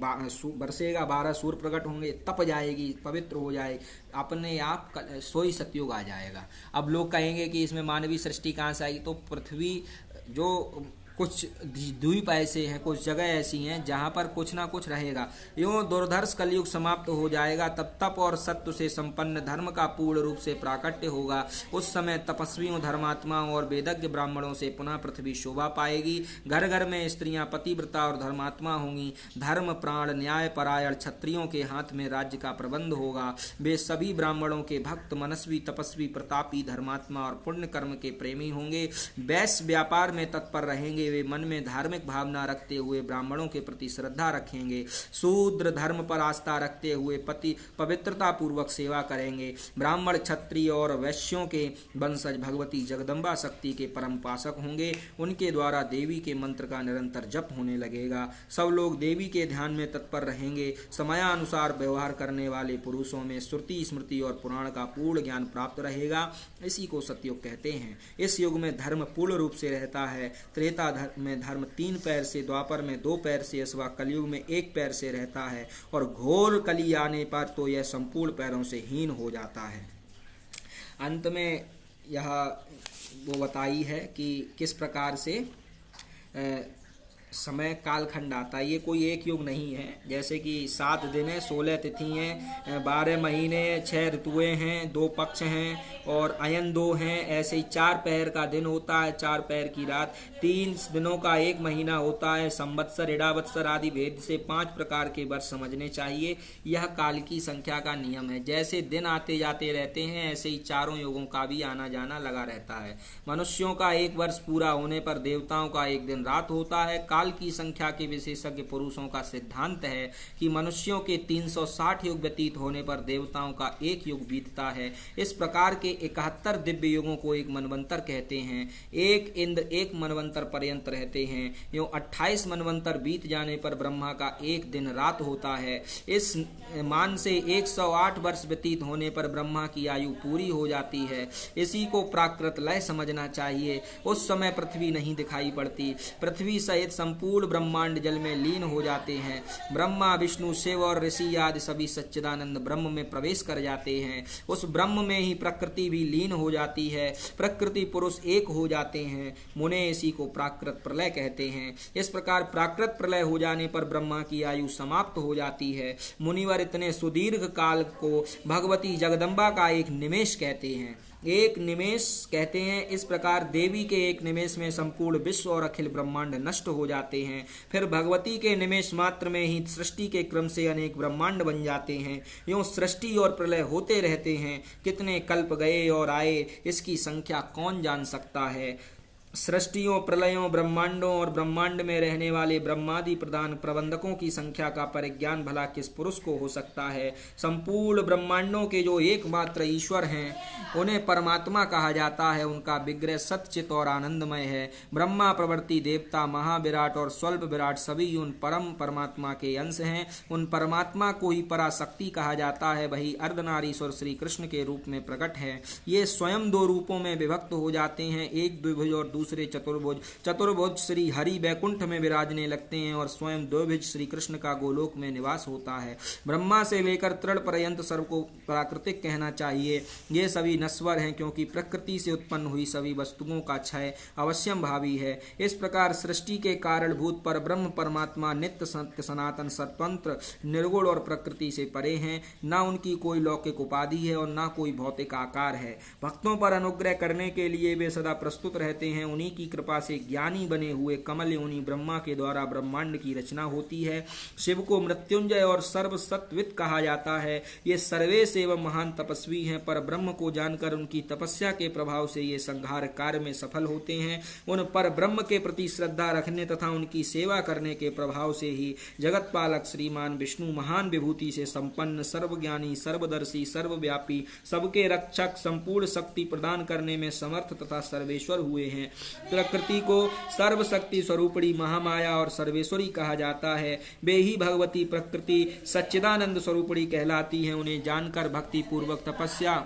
बरसेगा, 12 सूर्य प्रकट होंगे, तप जाएगी, पवित्र हो जाए, अपने आप सोई सतयुग आ जाएगा। अब लोग कहेंगे कि इसमें मानवीय सृष्टि कहाँ से आई, तो पृथ्वी जो कुछ द्वीप ऐसे हैं, कुछ जगह ऐसी हैं जहाँ पर कुछ ना कुछ रहेगा। यूँ दुर्धर्ष कलयुग समाप्त हो जाएगा। तब तप और सत्व से संपन्न धर्म का पूर्ण रूप से प्राकट्य होगा। उस समय तपस्वियों, धर्मात्माओं और वेदज्ञ ब्राह्मणों से पुनः पृथ्वी शोभा पाएगी। घर घर में स्त्रियां पतिव्रता और धर्मात्मा होंगी। धर्म प्राण न्याय परायण क्षत्रियों के हाथ में राज्य का प्रबंध होगा। वे सभी ब्राह्मणों के भक्त, मनस्वी, तपस्वी, प्रतापी, धर्मात्मा और पुण्य कर्म के प्रेमी होंगे। वैश्य व्यापार में तत्पर रहेंगे। होंगे वे मन में धार्मिक भावना रखते हुए ब्राह्मणों के प्रति श्रद्धा रखेंगे, शूद्र धर्म पर आस्था रखते हुए पवित्रता पूर्वक सेवा करेंगे। ब्राह्मण, क्षत्रिय और वैश्यों के वंशज भगवती जगदम्बा शक्ति के परम पासक होंगे। उनके द्वारा देवी के मंत्र का निरंतर जप होने लगेगा। सब लोग देवी के ध्यान में तत्पर रहेंगे। समयानुसार व्यवहार करने वाले पुरुषों में श्रुति, स्मृति और पुराण का पूर्ण ज्ञान प्राप्त रहेगा। इसी को सतयुग कहते हैं। इस युग में धर्म पूर्ण रूप से रहता है। त्रेता में धर्म 3 पैर से, द्वापर में 2 पैर से, अथवा कलयुग में 1 पैर से रहता है और घोर कली आने पर तो यह संपूर्ण पैरों से हीन हो जाता है। अंत में यह वो बताई है कि किस प्रकार से समय कालखंड आता है। ये कोई एक युग नहीं है। जैसे कि 7 दिन है, 16 तिथि हैं, 12 महीने, 6 ऋतुएं हैं, 2 पक्ष हैं और अयन 2 हैं। ऐसे ही 4 पहर का दिन होता है, 4 पहर की रात। 3 दिनों का 1 महीना होता है। संवत्सर, इडावत्सर आदि भेद से 5 प्रकार के वर्ष समझने चाहिए। यह काल की संख्या का नियम है। जैसे दिन आते जाते रहते हैं, ऐसे ही चारों युगों का भी आना जाना लगा रहता है। मनुष्यों का 1 वर्ष पूरा होने पर देवताओं का 1 दिन रात होता है। काल की संख्या के विशेषज्ञ पुरुषों का सिद्धांत है कि मनुष्यों के 360 युग व्यतीत होने पर देवताओं का 1 युग बीतता है। इस प्रकार के 71 दिव्य युगों को एक मनवंतर कहते हैं। एक इंद्र 1 मनवंतर पर्यंत रहते हैं। यूं 28 मनवंतर बीत जाने पर ब्रह्मा का 1 दिन रात होता है। इस मान से 108 वर्ष व्यतीत होने पर ब्रह्मा की आयु पूरी हो जाती है। इसी को प्राकृत लय समझना चाहिए। उस समय पृथ्वी नहीं दिखाई पड़ती। पृथ्वी सहित संपूर्ण ब्रह्मांड जल में लीन हो जाते हैं। ब्रह्मा, विष्णु, शिव और ऋषि आदि सभी सच्चिदानंद ब्रह्म में प्रवेश कर जाते हैं। उस ब्रह्म में ही प्रकृति भी लीन हो जाती है। प्रकृति पुरुष एक हो जाते हैं। मुने इसी को प्राकृत प्रलय कहते हैं। इस प्रकार प्राकृत प्रलय हो जाने पर ब्रह्मा की आयु समाप्त हो जाती है। मुनिवर इतने सुदीर्घ काल को भगवती जगदम्बा का एक निमेष कहते हैं। एक निमेष कहते हैं। इस प्रकार देवी के एक निमेष में संपूर्ण विश्व और अखिल ब्रह्मांड नष्ट हो जाते हैं। फिर भगवती के निमेष मात्र में ही सृष्टि के क्रम से अनेक ब्रह्मांड बन जाते हैं। यूं सृष्टि और प्रलय होते रहते हैं। कितने कल्प गए और आए, इसकी संख्या कौन जान सकता है। सृष्टियों, प्रलयों, ब्रह्मांडों और ब्रह्मांड में रहने वाले ब्रह्मादि प्रधान प्रबंधकों की संख्या का परिज्ञान भला किस पुरुष को हो सकता है। संपूर्ण ब्रह्मांडों के जो एकमात्र ईश्वर हैं उन्हें परमात्मा कहा जाता है। उनका विग्रह सच्चित और आनंदमय है। ब्रह्मा, प्रवर्ती देवता, महाविराट और स्वल्प विराट सभी उन परम परमात्मा के अंश हैं। उन परमात्मा को ही पराशक्ति कहा जाता है। वही अर्धनारीश्वर श्री कृष्ण के रूप में प्रकट है। ये स्वयं 2 रूपों में विभक्त हो जाते हैं, एक द्विभुज और दूसरे चतुर्भुज। चतुर्भुज श्री हरि वैकुंठ में विराजने लगते हैं और स्वयं द्विभुज श्री कृष्ण का गोलोक में निवास होता है। ब्रह्मा से लेकर तृण पर्यंत सर्व को प्राकृतिक कहना चाहिए। ये सभी नश्वर हैं, क्योंकि प्रकृति से उत्पन्न हुई सभी वस्तुओं का क्षय अवश्यम भावी है। इस प्रकार सृष्टि के कारणभूत पर ब्रह्म परमात्मा नित्य सत्य सनातन स्वतंत्र निर्गुण और प्रकृति से परे हैं। न उनकी कोई लौकिक उपाधि है और न कोई भौतिक आकार है। भक्तों पर अनुग्रह करने के लिए वे सदा प्रस्तुत रहते हैं। उन्हीं की कृपा से ज्ञानी बने हुए कमल योनि ब्रह्मा के द्वारा ब्रह्मांड की रचना होती है। शिव को मृत्युंजय और सर्वसत्वित कहा जाता है। ये सर्वेश एवं महान तपस्वी हैं, पर ब्रह्म को जानकर उनकी तपस्या के प्रभाव से ये संहार कार्य में सफल होते हैं। उन पर ब्रह्म के प्रति श्रद्धा रखने तथा उनकी सेवा करने के प्रभाव से ही जगत पालक श्रीमान विष्णु महान विभूति से संपन्न, सर्वज्ञानी, सर्वदर्शी, सर्वव्यापी, सबके रक्षक, संपूर्ण शक्ति प्रदान करने में समर्थ तथा सर्वेश्वर हुए हैं। प्रकृति को सर्वशक्ति स्वरूपणी महामाया और सर्वेश्वरी कहा जाता है। वे ही भगवती प्रकृति सच्चिदानंद स्वरूपणी कहलाती हैं। उन्हें जानकर भक्ति पूर्वक तपस्या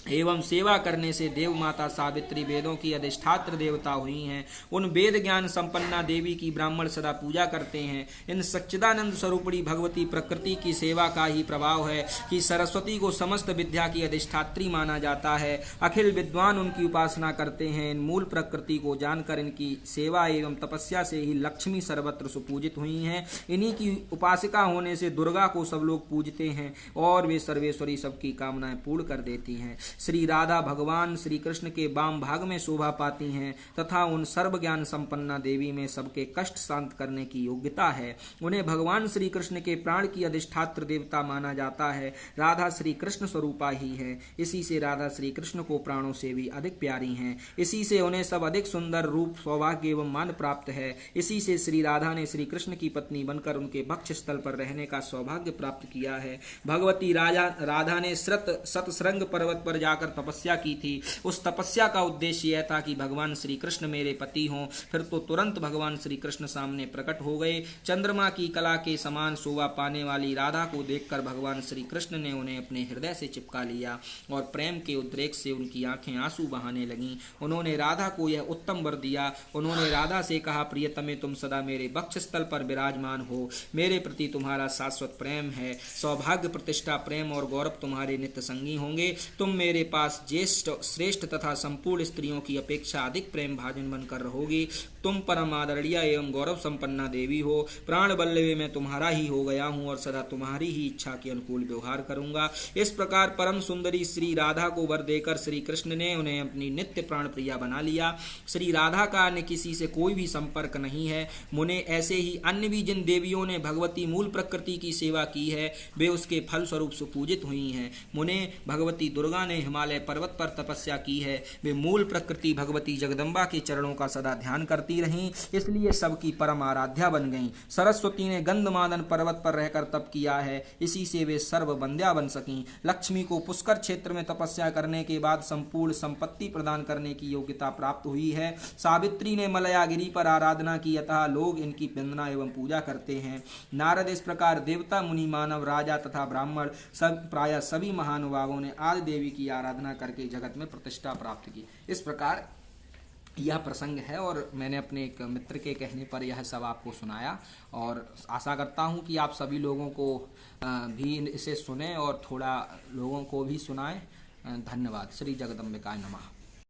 एवं सेवा करने से देव माता सावित्री वेदों की अधिष्ठात्र देवता हुई हैं। उन वेद ज्ञान संपन्ना देवी की ब्राह्मण सदा पूजा करते हैं। इन सच्चिदानंद स्वरूपणी भगवती प्रकृति की सेवा का ही प्रभाव है कि सरस्वती को समस्त विद्या की अधिष्ठात्री माना जाता है। अखिल विद्वान उनकी उपासना करते हैं। इन मूल प्रकृति को जानकर इनकी सेवा एवं तपस्या से ही लक्ष्मी सर्वत्र सुपूजित हुई हैं। इन्हीं की उपासिका होने से दुर्गा को सब लोग पूजते हैं और वे सर्वेश्वरी सबकी कामनाएं पूर्ण कर देती हैं। श्री राधा भगवान श्री कृष्ण के वाम भाग में शोभा पाती हैं तथा उन सर्व ज्ञान संपन्ना देवी में सबके कष्ट शांत करने की योग्यता है। उन्हें भगवान श्री कृष्ण के प्राण की अधिष्ठात्र देवता माना जाता है। राधा श्री कृष्ण स्वरूपा ही है, इसी से राधा श्री कृष्ण को प्राणों से भी अधिक प्यारी हैं। इसी से उन्हें सब अधिक सुंदर रूप, सौभाग्य एवं मान प्राप्त है। इसी से श्री राधा ने श्री कृष्ण की पत्नी बनकर उनके वक्ष स्थल पर रहने का सौभाग्य प्राप्त किया है। भगवती राधा ने सतसृंग पर्वत पर जाकर तपस्या की थी। उस तपस्या का उद्देश्य यह था कि भगवान श्री कृष्ण मेरे पति हों। फिर तो तुरंत भगवान श्री कृष्ण सामने प्रकट हो गए। चंद्रमा की कला के समान शोभा पाने वाली राधा को देखकर भगवान श्री कृष्ण ने उन्हें अपने हृदय से चिपका लिया और प्रेम के उद्रेक से उनकी आंखें आंसू बहाने लगीं। उन्होंने राधा को यह उत्तम वर दिया। उन्होंने राधा से कहा, प्रियतमे तुम सदा मेरे वक्ष स्थल पर विराजमान हो। मेरे प्रति तुम्हारा शाश्वत प्रेम है। सौभाग्य, प्रतिष्ठा, प्रेम और गौरव तुम्हारे नित्य संगी होंगे। तुम मेरे पास ज्येष्ठ, श्रेष्ठ तथा संपूर्ण स्त्रियों की अपेक्षा अधिक प्रेम भाजन बनकर रहोगी। तुम परम आदरणीय एवं गौरव संपन्ना देवी हो। प्राण बल्लभ मैं तुम्हारा ही हो गया हूँ और सदा तुम्हारी ही इच्छा के अनुकूल व्यवहार करूंगा। इस प्रकार परम सुंदरी श्री राधा को वर देकर श्री कृष्ण ने उन्हें अपनी नित्य प्राण प्रिया बना लिया। श्री राधा का अन्य किसी से कोई भी संपर्क नहीं है। मुने ऐसे ही अन्य भी जिन देवियों ने भगवती मूल प्रकृति की सेवा की है वे उसके फल स्वरूप सुपूजित हुई हैं। मुने भगवती दुर्गा ने हिमालय पर्वत पर तपस्या की है। वे मूल प्रकृति भगवती जगदम्बा के चरणों का सदा ध्यान करती रहीं, इसलिए सबकी परम आराध्या बन गईं। सरस्वती ने गंधमादन पर्वत पर रहकर तप किया है, इसी से वे सर्व बंध्या बन सकीं। लक्ष्मी को पुष्कर क्षेत्र में तपस्या करने के बाद संपूर्ण संपत्ति प्रदान करने की योग्यता प्राप्त हुई है। सावित्री ने मलयागिरी पर आराधना की, अतः लोग इनकी वंदना एवं पूजा करते हैं। नारद इस प्रकार देवता, मुनि, मानव, राजा तथा ब्राह्मण प्रायः सभी महानुभावों ने आदि देवी की आराधना करके जगत में प्रतिष्ठा प्राप्त की। इस प्रकार यह प्रसंग है और मैंने अपने एक मित्र के कहने पर यह सब आपको सुनाया और आशा करता हूँ कि आप सभी लोगों को भी इसे सुने और थोड़ा लोगों को भी सुनाएं। धन्यवाद। श्री जगदम्बिकाय नमः।